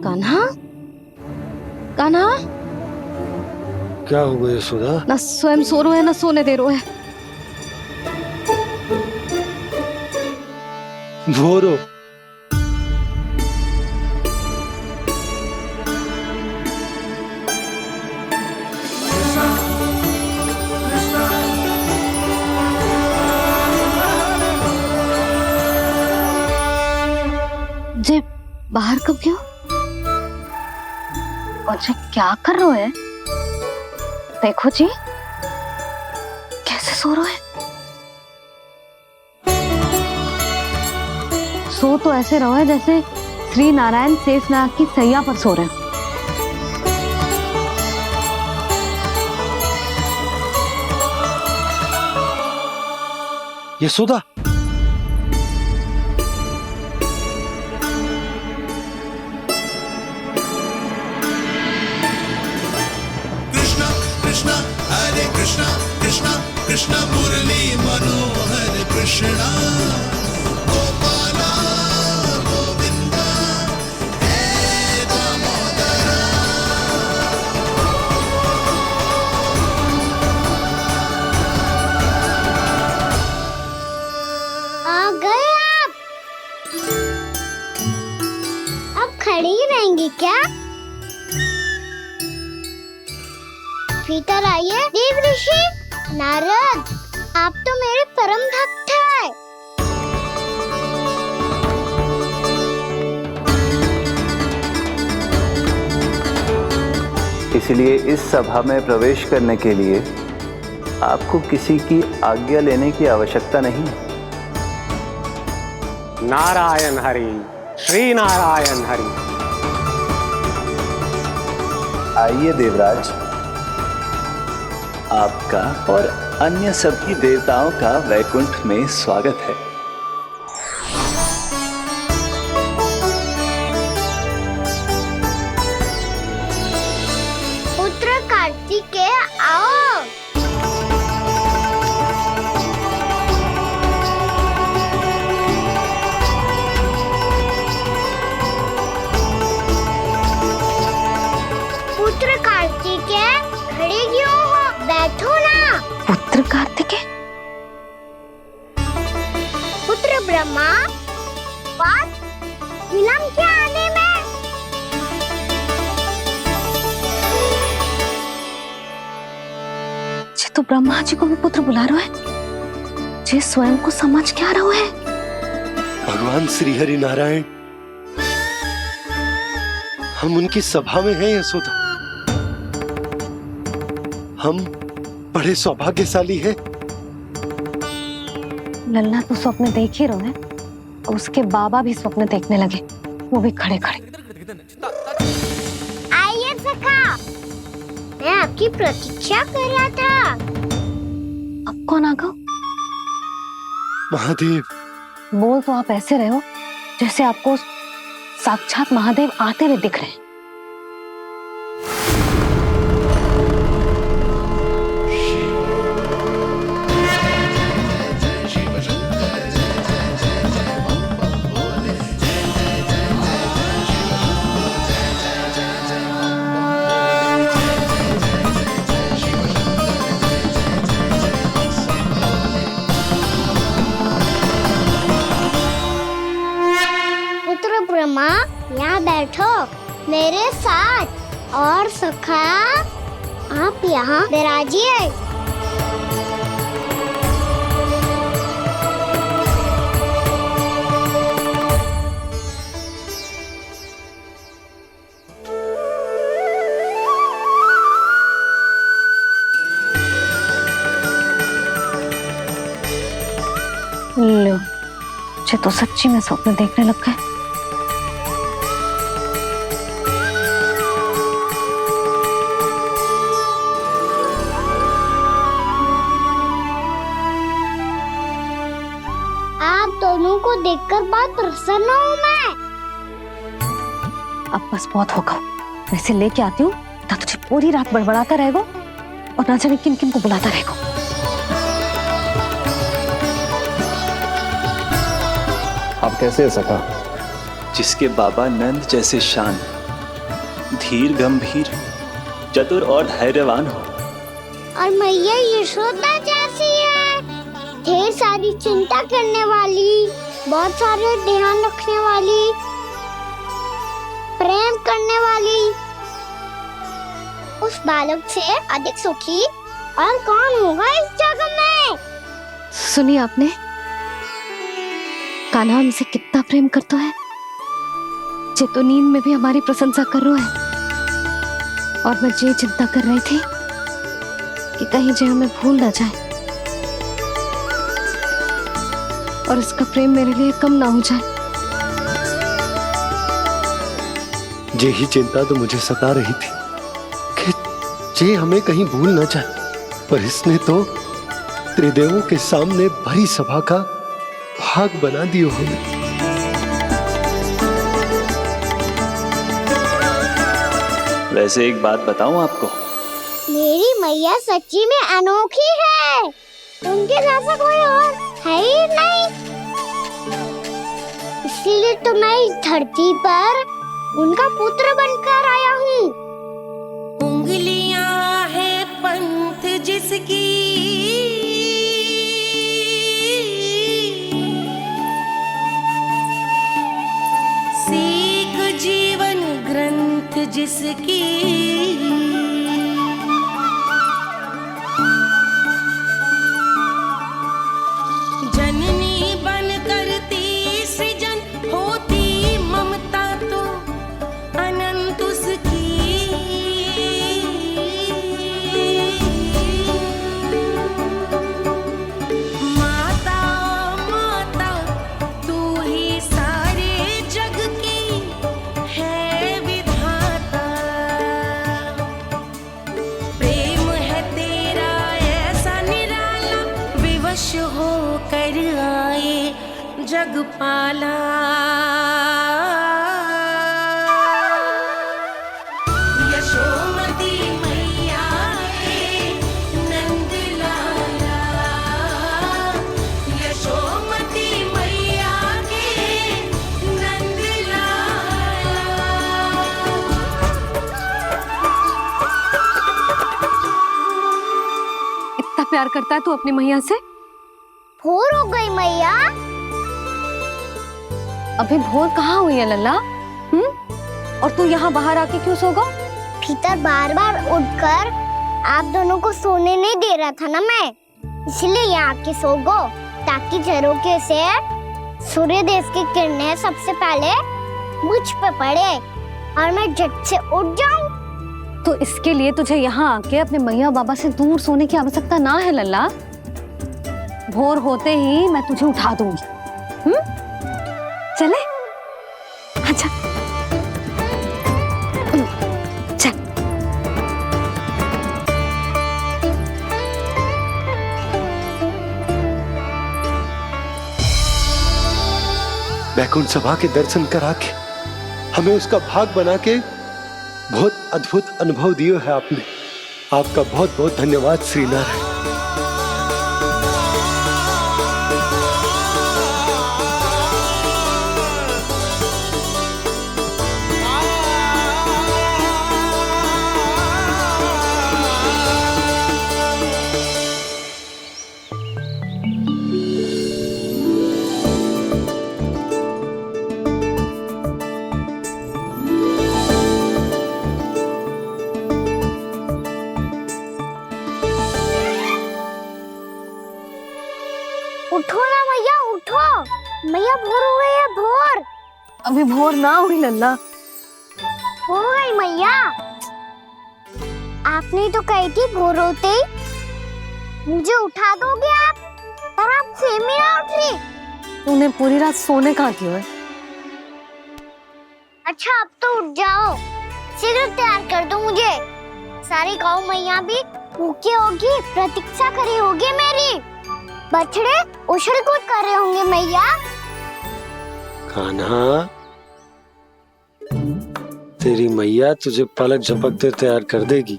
कान्हा, कान्हा, क्या हो गया यशोदा? ना स्वयं सो रहे है ना सोने दे रहे है। भोर हो। जे बाहर कब क्यों? और जे क्या कर रहे है? देखो जी, कैसे सो रहे हैं। सो तो ऐसे रहो है जैसे श्री नारायण शेषनाग की सैया पर सो रहे हैं। यशोदा, कृष्ण हरे कृष्ण कृष्ण कृष्ण मुरली मनोहर कृष्ण गोपाला गोविंदा हे दामोदर। आ गए आप। अब खड़ी ही रहेंगी क्या? भीतर आइए। देव ऋषि नारद, आप तो मेरे परम भक्त हैं। इसलिए इस सभा में प्रवेश करने के लिए आपको किसी की आज्ञा लेने की आवश्यकता नहीं है। नारायण हरि, श्री नारायण हरि। आइए देवराज, आपका और अन्य सभी देवताओं का वैकुंठ में स्वागत है। पुत्र कार्तिकेय आओ। पुत्र कार्तिकेय खड़े क्यों हो? बैठो ना। पुत्र कार्तिकेय, तो ब्रह्मा जी को भी पुत्र बुला रहा है, जे स्वयं को समझ क्या रहा है। भगवान श्री हरि नारायण, हम उनकी सभा में हैं यशोदा। हम बड़े सौभाग्यशाली हैं। लल्ला तो स्वप्न देख ही रहे हैं, उसके बाबा भी स्वप्न देखने लगे, वो भी खड़े खड़े। आइए सखा, मैं आपकी प्रतीक्षा कर रहा था। अब कौन आ गया? महादेव। बोल तो आप ऐसे रहे हो जैसे आपको साक्षात महादेव आते हुए दिख रहे हैं। ब्रह्मा, यहाँ बैठो मेरे साथ। और सखा, आप यहाँ विराजिए। लो, मुझे तो सच्ची में स्वप्न देखने लग गए। दोनों को देखकर बहुत प्रसन्न हूँ मैं। अब बस बहुत होगा, वैसे लेके आती हूँ तो तुझे पूरी रात बड़बड़ाता रहेगा और ना जाने किन किन को बुलाता रहेगा। आप कैसे है सखा? जिसके बाबा नंद जैसे शान, धीर गंभीर, चतुर और धैर्यवान हो, और मैया यशोदा जैसी है, ढेर सारी चिंता करने वाली, बहुत सारे ध्यान रखने वाली, प्रेम करने वाली। उस बालक से अधिक सुखी और कौन होगा इस जगत में? सुनिए आपने, कान्हा हमसे कितना प्रेम करता है, जे तो नींद में भी हमारी प्रशंसा कर रहा है। और मैं ये चिंता कर रही थी कि कहीं जे हमें भूल ना जाए और इसका प्रेम मेरे लिए कम ना हो जाए। यही चिंता तो मुझे सता रही थी कि जे हमें कहीं भूल ना जाए, पर इसने तो त्रिदेवों के सामने भरी सभा का भाग बना दियो हमें। वैसे एक बात बताऊं आपको, मेरी मैया सच्ची में अनोखी है, उनके जैसा कोई और है ही नहीं। इसीलिए तो मैं इस धरती पर उनका पुत्र बनकर आया हूँ। उंगलियां है पंथ जिसकी, सीख जीवन ग्रंथ जिसकी, जननी बन करती सृजन होती ममता तो अनंत उसकी। माता माता तू ही सारे जग की है विधाता, प्रेम है तेरा ऐसा निराला, विवश हो कर आए जग पाला। यशोमती मैया के नंद लाला, यशोमती मैया के नंद लाला। इतना प्यार करता है तू अपनी मैया से? भोर हो गई मैया। अभी भोर कहाँ हुई है लल्ला? और तू यहाँ बाहर आके क्यों सो गया? भीतर बार बार उठकर आप दोनों को सोने नहीं दे रहा था ना मैं, इसलिए यहाँ आके सो गो, ताकि झरोके से सूर्य देव की किरणें सबसे पहले मुझ पे पड़े और मैं झट से उठ जाऊं। तो इसके लिए तुझे यहाँ आके अपने मैया बाबा से दूर सोने की आवश्यकता ना है लल्ला। भोर होते ही मैं तुझे उठा दूंगी। चले अच्छा चल। वैकुंठ सभा के दर्शन करा के हमें उसका भाग बना के बहुत अद्भुत अनुभव दिए है आपने। आपका बहुत बहुत धन्यवाद श्रीनारायण। उठो ना मैया, उठो। मैया भोर हो गई है, भोर। अभी भोर ना हुई लल्ला। हो गई मैया। आपने तो कही थी भोर होते ही मुझे उठा दोगे आप, और आप फिर भी ना उठी। तूने पूरी रात सोने कहाँ की है? अच्छा अब तो उठ जाओ, शीघ्र तैयार कर दो मुझे। सारी गाँव मैया भी भूखी होगी, प्रतीक्षा करी होगी मेरी। बछड़े उछल कूद कर रहे होंगे मैया। कान्हा, तेरी मैया तुझे पलक झपकते तैयार कर देगी,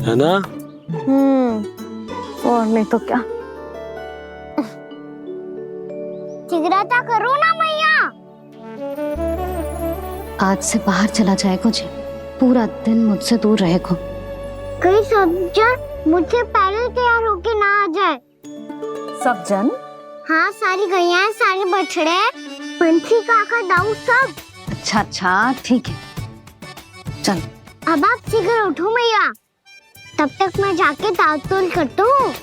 है ना? और नहीं तो क्या। शीघ्रता करो ना मैया। आज से बाहर चला जाएगा जी, पूरा दिन मुझसे दूर रहेगा। कहीं सब जन मुझसे पहले तैयार होके ना आ जाए। सब जन? हाँ, सारी गैया, सारे बछड़े, पंछी, काका, दाऊ सब। अच्छा अच्छा ठीक है, चल। अब आप शीघ्र उठो मैया, तब तक मैं जाके ताल-तोल करता हूँ।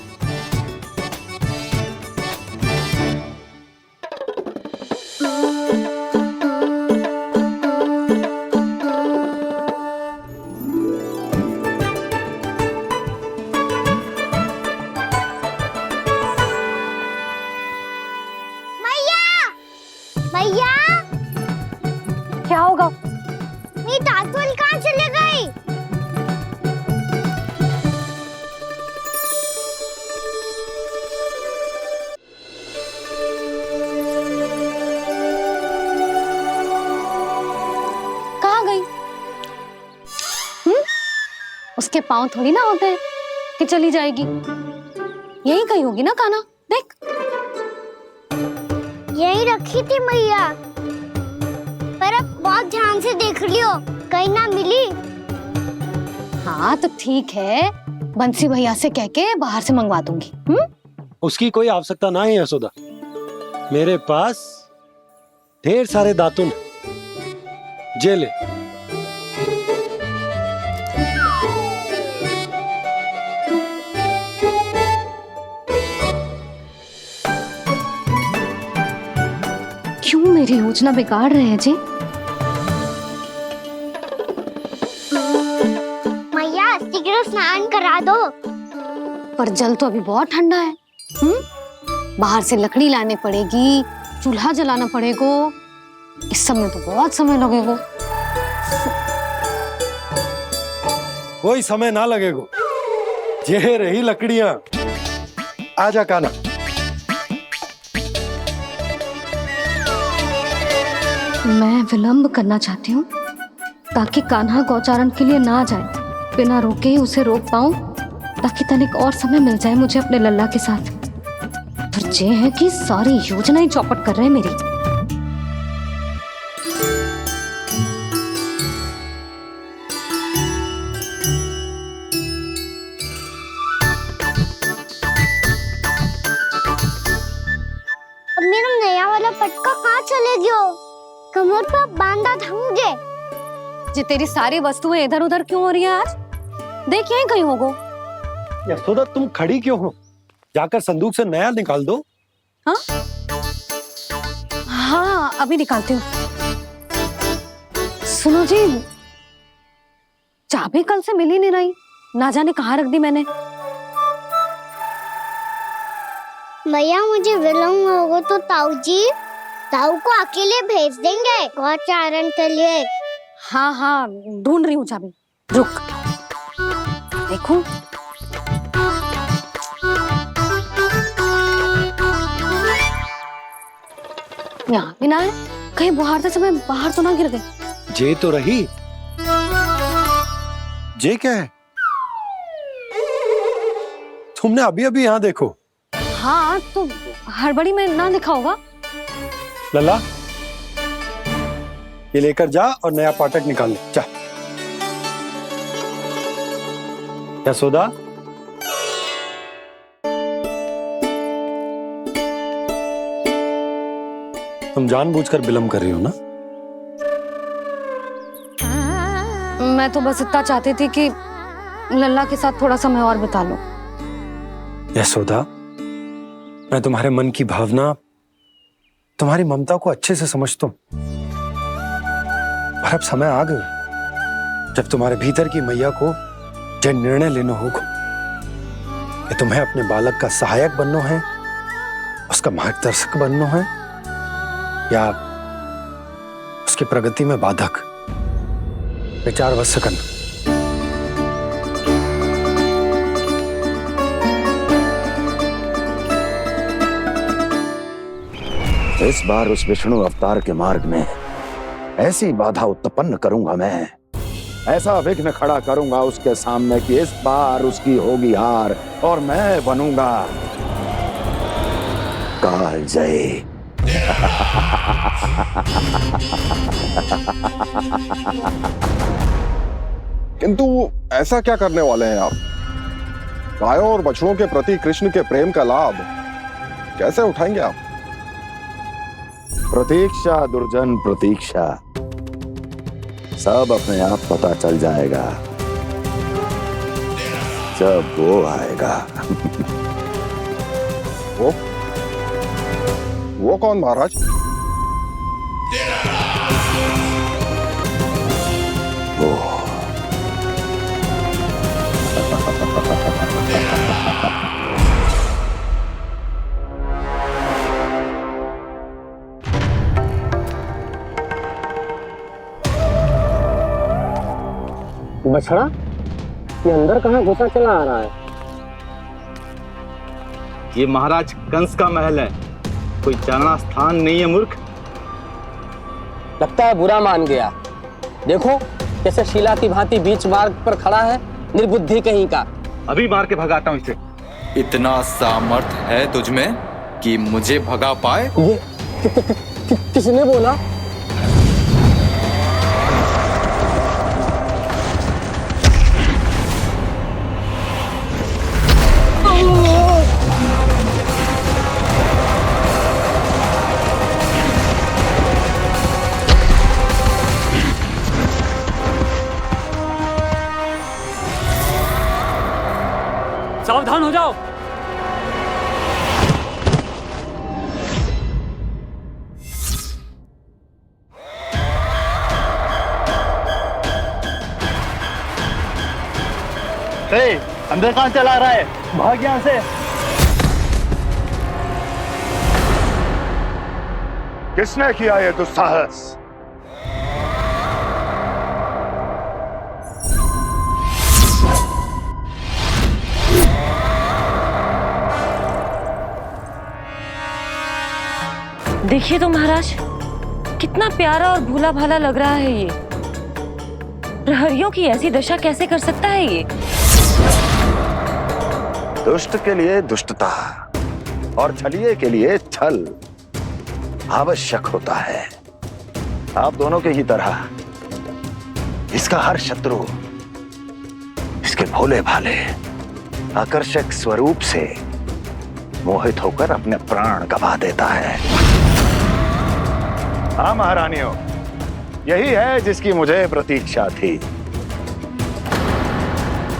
मैया, क्या होगा? मेरी ताल-तोल कहाँ चले गई? कहाँ गई? उसके पाँव थोड़ी ना होते हैं कि चली जाएगी। यही कहीं होगी ना कान्हा, देख। यही रखी थी मैया, पर अब बहुत ध्यान से देख लियो, कहीं ना मिली। हाँ तो ठीक है, बंसी भैया से कह के बाहर से मंगवा दूंगी। उसकी कोई आवश्यकता ना है यशोदा, मेरे पास ढेर सारे दातुन, जे ले। क्यों मेरी योजना बिगाड़ रहे हैं जी? मैया शीघ्र स्नान करा दो। पर जल तो अभी बहुत ठंडा है। बाहर से लकड़ी लाने पड़ेगी, चूल्हा जलाना पड़ेगा। इस सब में तो बहुत समय लगेगा। कोई समय ना लगेगा, ये रही लकड़ियां। आजा कान्हा। मैं विलंब करना चाहती हूँ ताकि कान्हा गौचारण के लिए ना जाए। बिना रोके ही उसे रोक पाऊं, ताकि तनिक और समय मिल जाए मुझे अपने लल्ला के साथ। पर ये है कि सारी योजना ही चौपट कर रहे हैं मेरी। अब मेरा नया वाला पटका कहाँ चले गयो? कमर पर बांधा था मुझे। जी तेरी सारी वस्तुएं इधर उधर क्यों हो रही है आज? देख यहीं कहीं होगो। यशोदा तुम खड़ी क्यों हो? जाकर संदूक से नया निकाल दो। हाँ हाँ अभी निकालती हूँ। सुनो जी, चाबी कल से मिल ही नहीं रही, ना जाने कहाँ रख दी मैंने। भैया मुझे विलम्ब होगा तो ताऊ को अकेले भेज देंगे गौचारण के लिए। हाँ हाँ ढूंढ रही हूँ चाबी, रुक। देखो यहाँ भी ना है, कहीं बुहारते समय बाहर तो ना गिर गई। जे तो रही। जे क्या है? तुमने अभी अभी यहाँ देखो। हाँ तो हड़बड़ी में ना दिखा होगा। लला ये लेकर जा और नया पाठक निकाल ले जा। यशोदा तुम जानबूझकर विलम्ब कर रही हो ना? मैं तो बस इतना चाहती थी कि लल्ला के साथ थोड़ा समय और बिता लूं। यशोदा मैं तुम्हारे मन की भावना, तुम्हारी ममता को अच्छे से समझता हूं, पर अब समय आ गया जब तुम्हारे भीतर की मैया को जो निर्णय लेना होगा कि तुम्हें अपने बालक का सहायक बनना है, उसका मार्गदर्शक बनना है, या उसकी प्रगति में बाधक। विचार अवश्य करना। इस बार उस विष्णु अवतार के मार्ग में ऐसी बाधा उत्पन्न करूंगा मैं, ऐसा विघ्न खड़ा करूंगा उसके सामने कि इस बार उसकी होगी हार और मैं बनूंगा कालजयी। किंतु ऐसा क्या करने वाले हैं आप? गायों और बछड़ों के प्रति कृष्ण के प्रेम का लाभ कैसे उठाएंगे आप? प्रतीक्षा दुर्जन प्रतीक्षा, सब अपने आप पता चल जाएगा जब वो आएगा। वो कौन महाराज? वो बछड़ा ये अंदर कहाँ घुसा चला आ रहा है? ये महाराज कंस का महल है, कोई जाना स्थान नहीं है मूर्ख। लगता है बुरा मान गया। देखो कैसे शीला की भांति बीच मार्ग पर खड़ा है, निर्बुद्धि कहीं का। अभी मार के भगाता हूँ इसे। इतना सामर्थ है तुझमें कि मुझे भगा पाए? ये किसने बोला? सावधान हो जाओ। अंदर कहाँ चला रहा है? भाग यहाँ से। किसने किया ये दुस्साहस? देखिए तो महाराज, कितना प्यारा और भोला भाला लग रहा है ये। प्रहरियों की ऐसी दशा कैसे कर सकता है ये? दुष्ट के लिए दुष्टता और छलिए के लिए छल आवश्यक होता है। आप दोनों के ही तरह इसका हर शत्रु इसके भोले भाले आकर्षक स्वरूप से मोहित होकर अपने प्राण गवा देता है। हाँ महारानियों, यही है जिसकी मुझे प्रतीक्षा थी।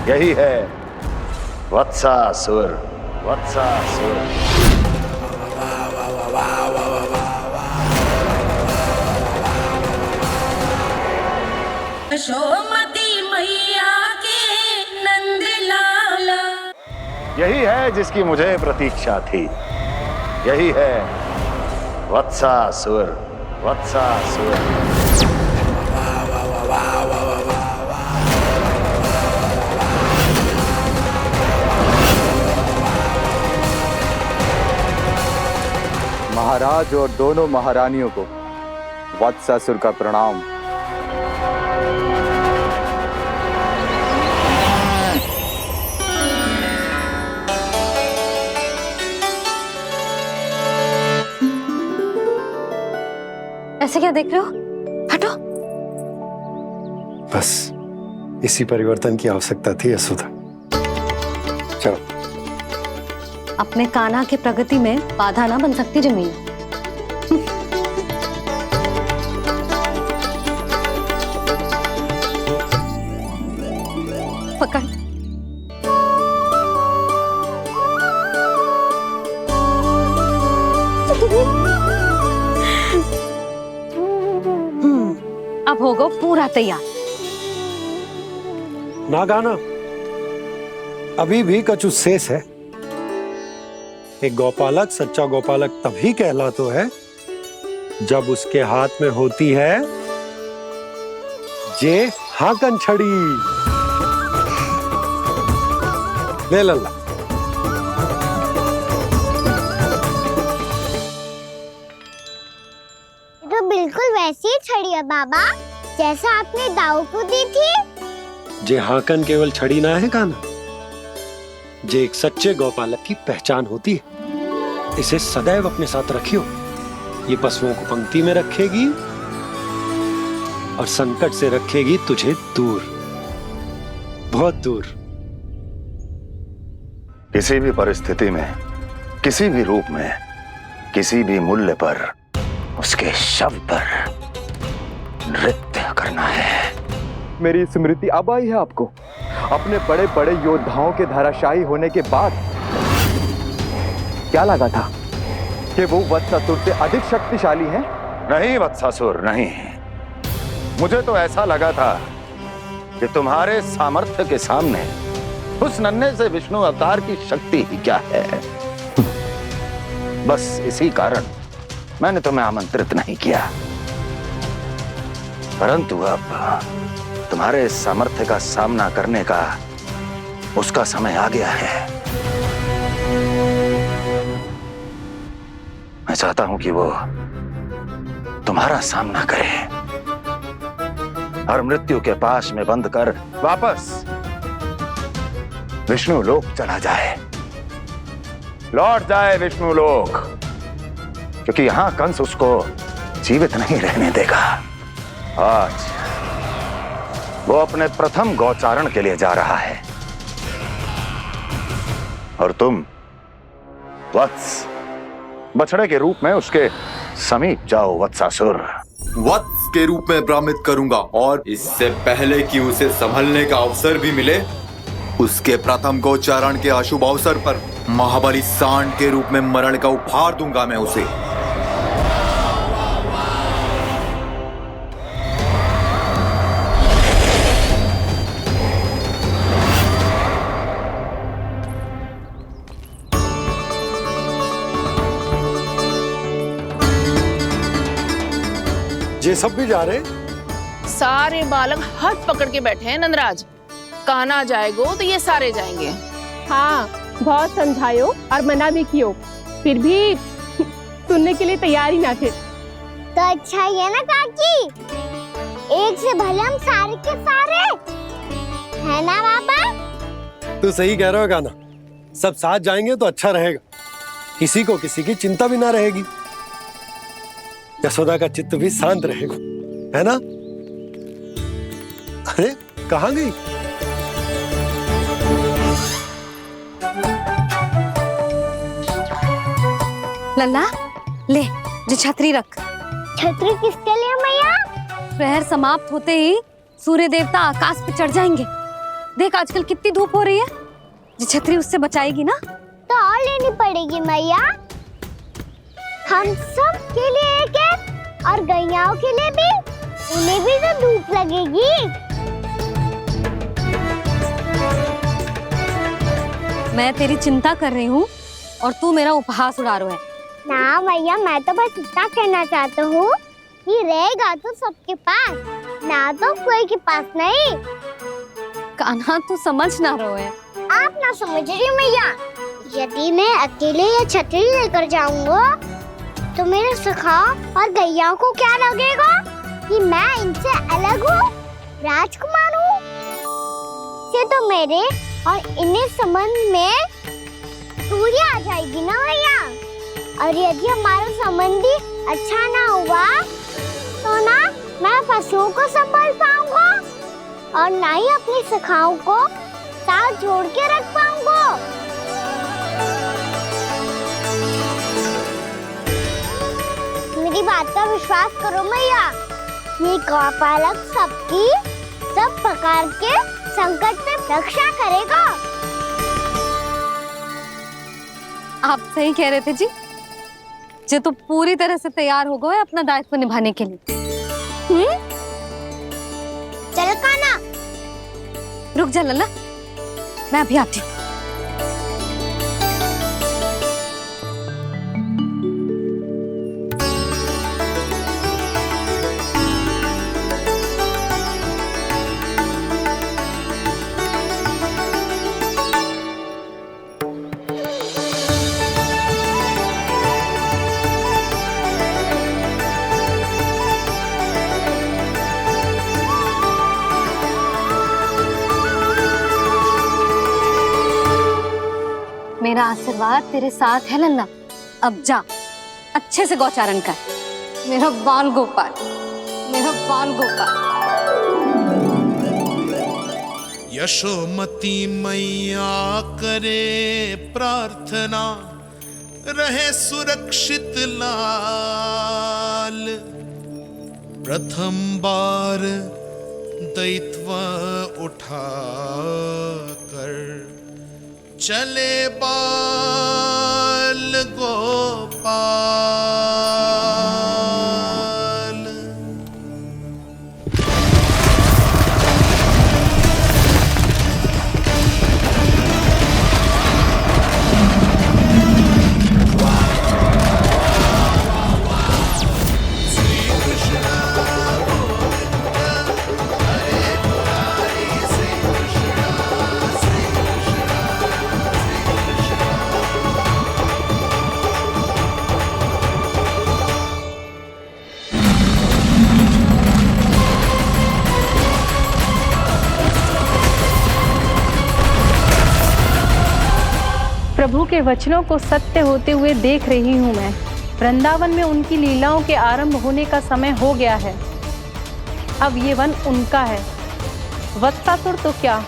यही है वत्सासुर। वत्सासुर। यशोमती मैया के नंद लाला। यही है जिसकी मुझे प्रतीक्षा थी। यही है वत्सासुर। वत्सासुर। महाराज और दोनों महारानियों को वत्सासुर का प्रणाम। ऐसे क्या देख रहे हो? हटो। बस इसी परिवर्तन की आवश्यकता थी यशोदा। चलो। अपने कान्हा की प्रगति में बाधा ना बन सकती जमीन। पकड़। अब होगा पूरा तैयार। ना गाना, अभी भी कछु शेष है। एक गौपालक सच्चा गौपालक तभी कहलाता है जब उसके हाथ में होती है जे हाकन छड़ी। ले लल्ला। तो बिल्कुल वैसी ही छड़ी है बाबा जैसा आपने दाऊ को दी थी। जे हाकन केवल छड़ी ना है कान्हा, जे एक सच्चे गौपालक की पहचान होती है। इसे सदैव अपने साथ रखियो। ये पशुओं को पंक्ति में रखेगी और संकट से रखेगी तुझे दूर, बहुत दूर। किसी भी परिस्थिति में, किसी भी रूप में, किसी भी मूल्य पर उसके शव पर नृत्य करना है। मेरी स्मृति अब आई है आपको? अपने बड़े बड़े योद्धाओं के धराशायी होने के बाद क्या लगा था कि वो वत्सासुर से अधिक शक्तिशाली हैं? नहीं वत्सासुर, नहीं। मुझे तो ऐसा लगा था कि तुम्हारे सामर्थ्य के सामने उस नन्हे से विष्णु अवतार की शक्ति ही क्या है। बस इसी कारण मैंने तुम्हें आमंत्रित नहीं किया। परंतु अब तुम्हारे सामर्थ्य का सामना करने का उसका समय आ गया है। मैं चाहता हूं कि वो तुम्हारा सामना करे और मृत्यु के पाश में बंद कर वापस विष्णु लोक चला जाए, लौट जाए विष्णु लोक, क्योंकि यहां कंस उसको जीवित नहीं रहने देगा। आज वो अपने प्रथम गौचारण के लिए जा रहा है और तुम वत्स बछड़े के रूप में उसके समीप जाओ वत्सासुर। वत्स के रूप में भ्रमित करूंगा और इससे पहले कि उसे संभलने का अवसर भी मिले, उसके प्रथम गोचारण के अशुभ अवसर पर महाबली सांड के रूप में मरण का उपहार दूंगा मैं उसे। ये सब भी जा रहे? सारे बालक हाथ पकड़ के बैठे हैं नंदराज। कान्हा जाएगो तो ये सारे जाएंगे। हाँ, बहुत समझायो और मना भी कियो, फिर भी सुनने के लिए तैयार ही ना थे। तो अच्छा ही है ना काकी, एक से भले हम सारे के सारे, है ना बाबा? तू सही कह रहा है कान्हा, सब साथ जाएंगे तो अच्छा रहेगा, किसी को किसी की चिंता भी ना रहेगी, यशोदा का चित्त भी शांत रहेगा, है ना? अरे कहाँ गई? लल्ला ले, जो छतरी रख। छतरी किसके लिए मैया? प्रहर समाप्त होते ही सूर्य देवता आकाश पे चढ़ जाएंगे, देख आजकल कितनी धूप हो रही है, ये छतरी उससे बचाएगी ना। तो और लेनी पड़ेगी मैया, हम सब के लिए एक है और गैयाओं के लिए भी, उन्हें भी तो धूप लगेगी। मैं तेरी चिंता कर रही हूँ और तू मेरा उपहास उड़ा रहा है। ना भैया, मैं तो बस इतना कहना चाहता हूँ कि रहेगा तो सबके पास, ना तो कोई के पास नहीं। कान्हा तू समझ ना रहो है। आप ना समझ रही मैया, यदि मैं अकेले ये छतरी लेकर जाऊंगा तो मेरे सखा और गैयाओं को क्या लगेगा कि मैं इनसे अलग हूँ, राजकुमार हूँ। से तो मेरे और इन्हें संबंध में दूरी आ जाएगी ना भैया। और यदि हमारा संबंध ही अच्छा ना हुआ तो ना मैं पशुओं को संभाल पाऊंगा और ना ही अपनी सखाओं को साथ जोड़ के रख पाऊंगा। मेरी बात का विश्वास करो मैया, ये गौपालक सबकी सब प्रकार के संकट से रक्षा करेगा। आप सही कह रहे थे जी, जे तो पूरी तरह से तैयार हो गए अपना दायित्व निभाने के लिए। चल कान्हा, रुक जा लल्ला, मैं अभी आती हूँ। मेरा आशीर्वाद तेरे साथ है लल्ला। अब जा, अच्छे से गौचारण कर। मेरा बाल गोपाल, मेरा बाल गोपाल। यशोमती मैया करे प्रार्थना, रहे सुरक्षित लाल। प्रथम बार दैत्व उठा कर चले बाल गोपाल। प्रभु के वचनों को सत्य होते हुए देख रही हूँ मैं। वृंदावन में उनकी लीलाओं के आरंभ होने का समय हो गया है। अब ये वन उनका है। वत्सासुर तो क्या,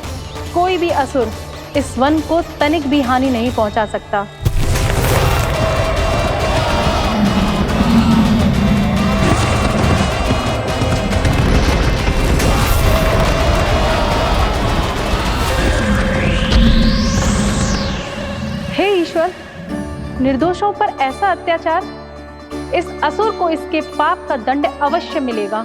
कोई भी असुर इस वन को तनिक भी हानि नहीं पहुंचा सकता। हे ईश्वर, निर्दोषों पर ऐसा अत्याचार, इस असुर को इसके पाप का दंड अवश्य मिलेगा।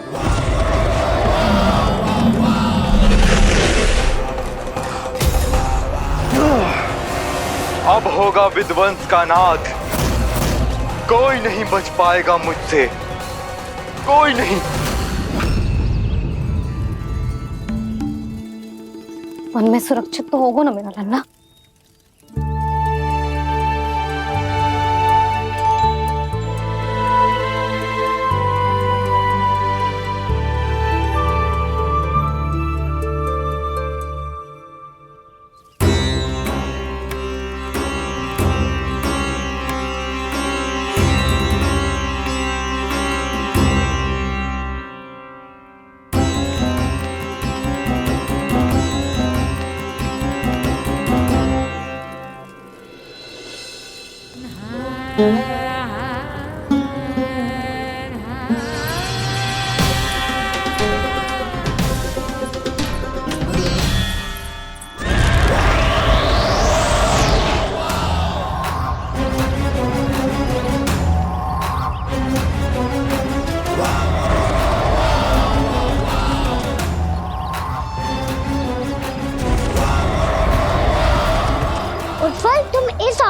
अब होगा विध्वंस का नाद। कोई नहीं बच पाएगा मुझसे, कोई नहीं। वन में सुरक्षित तो होगा ना मेरा लल्ला।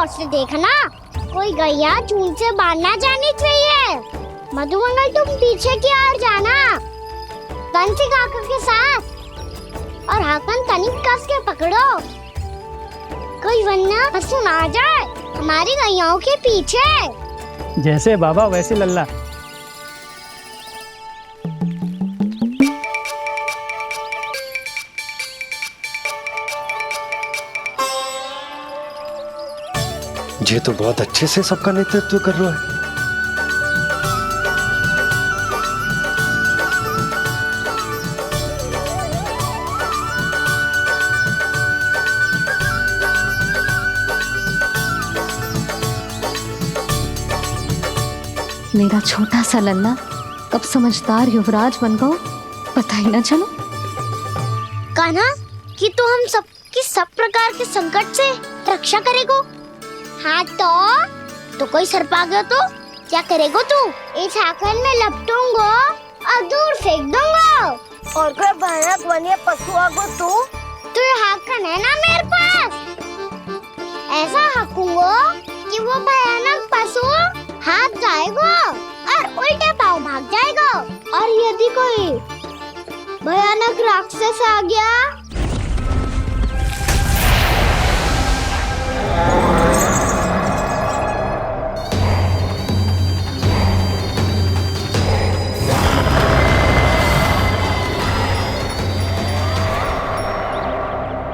गौर से देखना, कोई गैया चून से बाहर ना जानी चाहिए। मधुमंगल तुम पीछे की ओर जाना, कंसी काका के साथ, और हाकन तनिक कस के पकड़ो, कोई वरना पशु ना आ जाए हमारी गैयाओं के पीछे। जैसे बाबा वैसे लल्ला। ये तो बहुत अच्छे से सबका नेतृत्व कर रहा है। मेरा छोटा सा लल्ला कब समझदार युवराज बन गो पता ही ना चलो। कान्हा, कि तू हम सबकी सब प्रकार के संकट से रक्षा करेगो। हाँ तो कोई सर्प आ गया तो क्या करेगो तू? इस हाकन में लपटूंगा और दूर फेंक दूंगा। और कोई भयानक वन्य पशु आगो तो ये हाकन है ना मेरे पास, ऐसा हाकूंगा कि वो भयानक पशु हाथ जाएगा और उल्टे पाँव भाग जाएगा। और यदि कोई भयानक राक्षस आ गया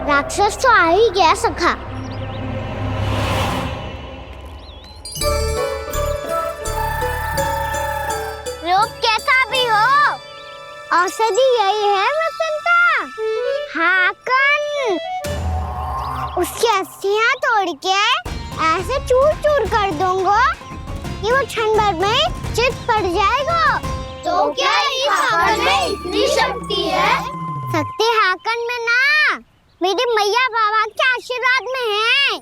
राक्षस तो आ ही गया सखा। रोग कैसा भी हो, औषधि यही है वसंता। हाकन उसकी अस्थियां तोड़ के ऐसे चूर चूर कर दूंगा कि वो क्षण भर में चित पड़ जाएगा। तो क्या इस हाकन में इतनी शक्ति है? शक्ति हाकन में ना, मेरे मैया बाबा के आशीर्वाद में है।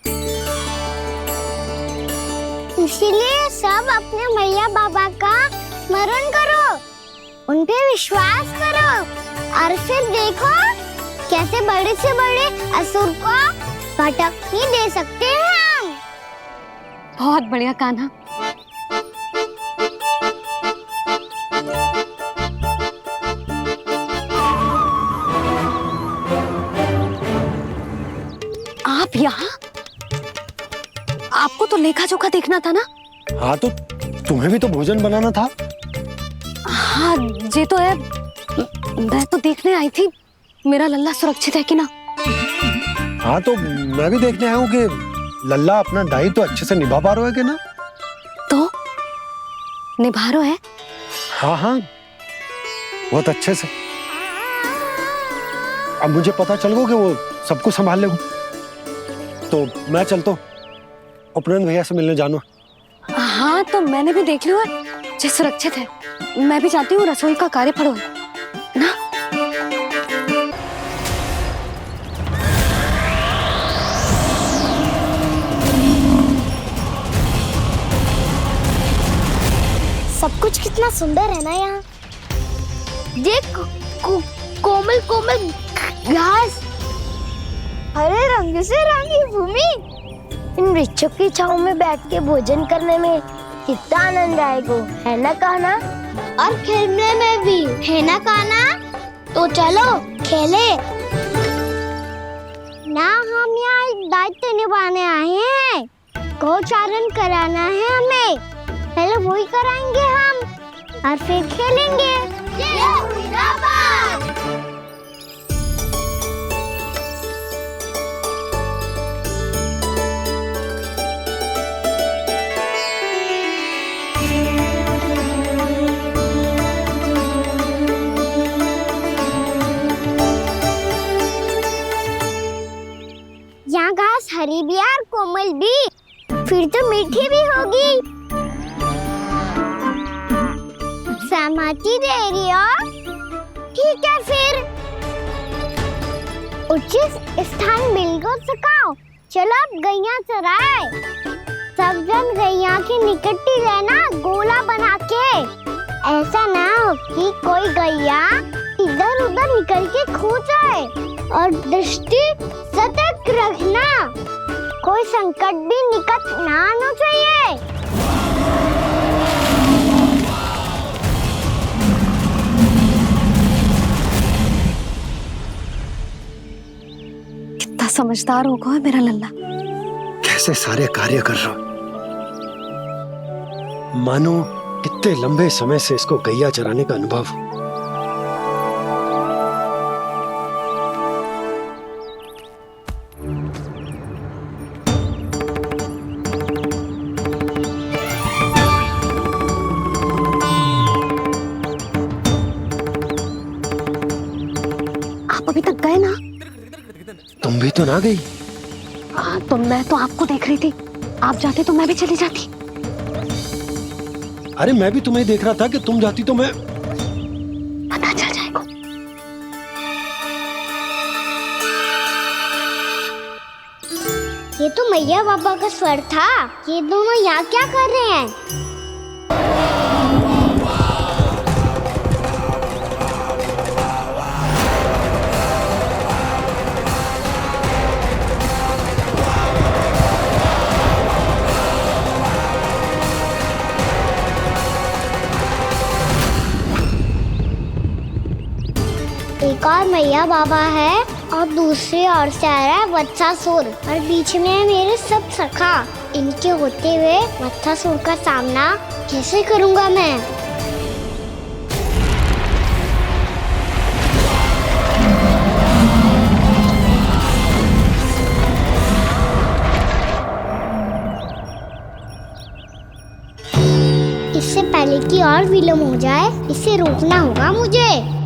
इसीलिए सब अपने मैया बाबा का स्मरण करो, उन पे विश्वास करो, और फिर देखो कैसे बड़े से बड़े असुर को भटक ही दे सकते हैं हम। बहुत बढ़िया कान्हा। आप यहाँ? आपको तो लेखा जोखा देखना था ना? हाँ तो तुम्हें भी तो भोजन बनाना था। हाँ ये तो है, मैं तो देखने आई थी मेरा लल्ला सुरक्षित है कि ना। हाँ तो मैं भी देखने आया हूँ कि लल्ला अपना दायित्व तो अच्छे से निभा पा रहा है कि ना। तो निभा रहा है? हाँ हाँ बहुत अच्छे से। अब मुझे पता चल गया कि वो सबको संभाल लेगा। तो मैं चलता हूँ, उपनंद भैया से मिलने जानो। हाँ तो मैंने भी देख लिया जो सुरक्षित है। मैं भी चाहती हूँ रसोई का कार्य पड़ो ना। सब कुछ कितना सुंदर है ना यहाँ। देख कोमल कोमल घास, हरे रंग से रंगी भूमि, इन वृक्षों की छांव में बैठ के भोजन करने में कितना आनंद आएगा, है ना कान्हा? और खेलने में भी, है ना कान्हा? तो चलो खेले ना। हम यहाँ एक दायित्व निभाने आए हैं, गोचारण कराना है हमें। पहले वही कराएंगे हम और फिर खेलेंगे। यहाँ घास हरी भी और कोमल भी, फिर तो मीठी भी होगी। सहमति दे रही हो? ठीक है फिर उचित स्थान बिल्कुल सुखाओ। चलो अब गैया चराए। सब जन गैया के निकट ही रहना, गोला बना के। ऐसा ना हो कि कोई गैया इधर उधर निकल के खो जाए, और दृष्टि सतर्क रखना। कोई संकट भी निकट ना आना चाहिए। कितना समझदार होगा मेरा लल्ला। कैसे सारे कार्य कर रहा, मानो कितने लंबे समय से इसको गैया चराने का अनुभव हो। आप अभी तक गए ना? तुम भी तो ना गई। तो मैं तो आपको देख रही थी, आप जाते तो मैं भी चली जाती। अरे मैं भी तुम्हें देख रहा था कि तुम जाती तो मैं। पता चल जाएगा। ये तो मैया बाबा का स्वर था। ये दोनों यहाँ क्या कर रहे हैं? एक और मैया बाबा है और दूसरी ओर से आ रहा है वत्सासुर और बीच में है मेरे सब सखा। इनके होते हुए वत्सासुर का सामना कैसे करूंगा मैं? इससे पहले कि और विलम्ब हो जाए, इसे रोकना होगा मुझे।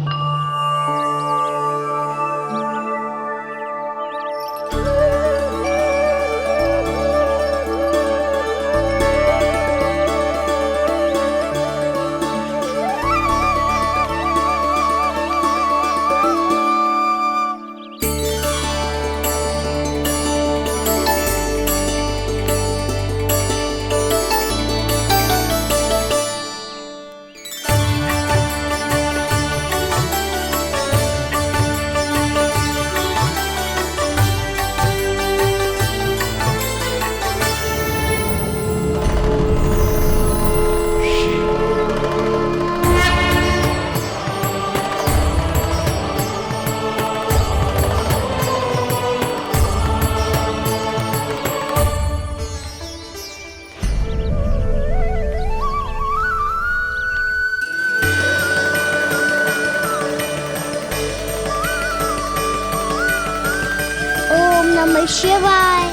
नमः शिवाय।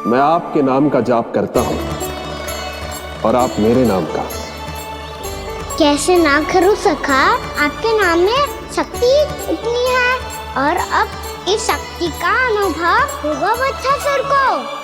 मैं आपके नाम का जाप करता हूं और आप मेरे नाम का। कैसे ना करूं सखा, आपके नाम में शक्ति इतनी है और अब इस शक्ति का अनुभव होगा वत्सासुर को।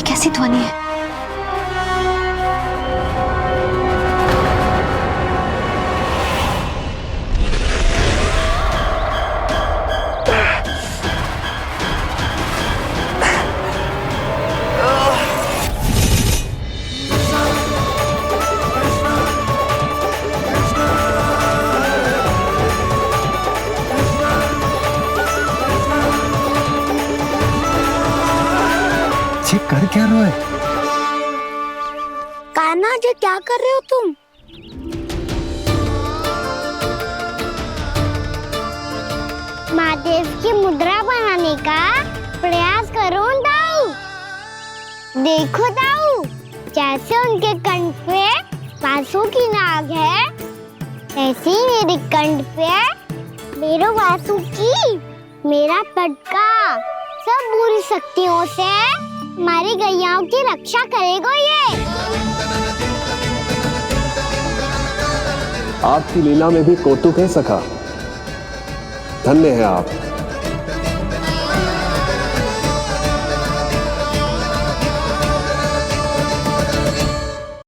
कैसी ध्वनि है? कर क्या रहे हो? कान्हा जी क्या कर रहे हो तुम? महादेव की मुद्रा बनाने का प्रयास करो दाऊ। देखो दाऊ, जैसे उनके कंठ पे वासु की नाग है, ऐसे ही मेरे कंठ पे मेरो वासु की मेरा पटका सब बुरी शक्तियों से हमारी गैयाओं की रक्षा करेगा ये। आपकी लीला में भी कौतुक है सखा। धन्य है आप।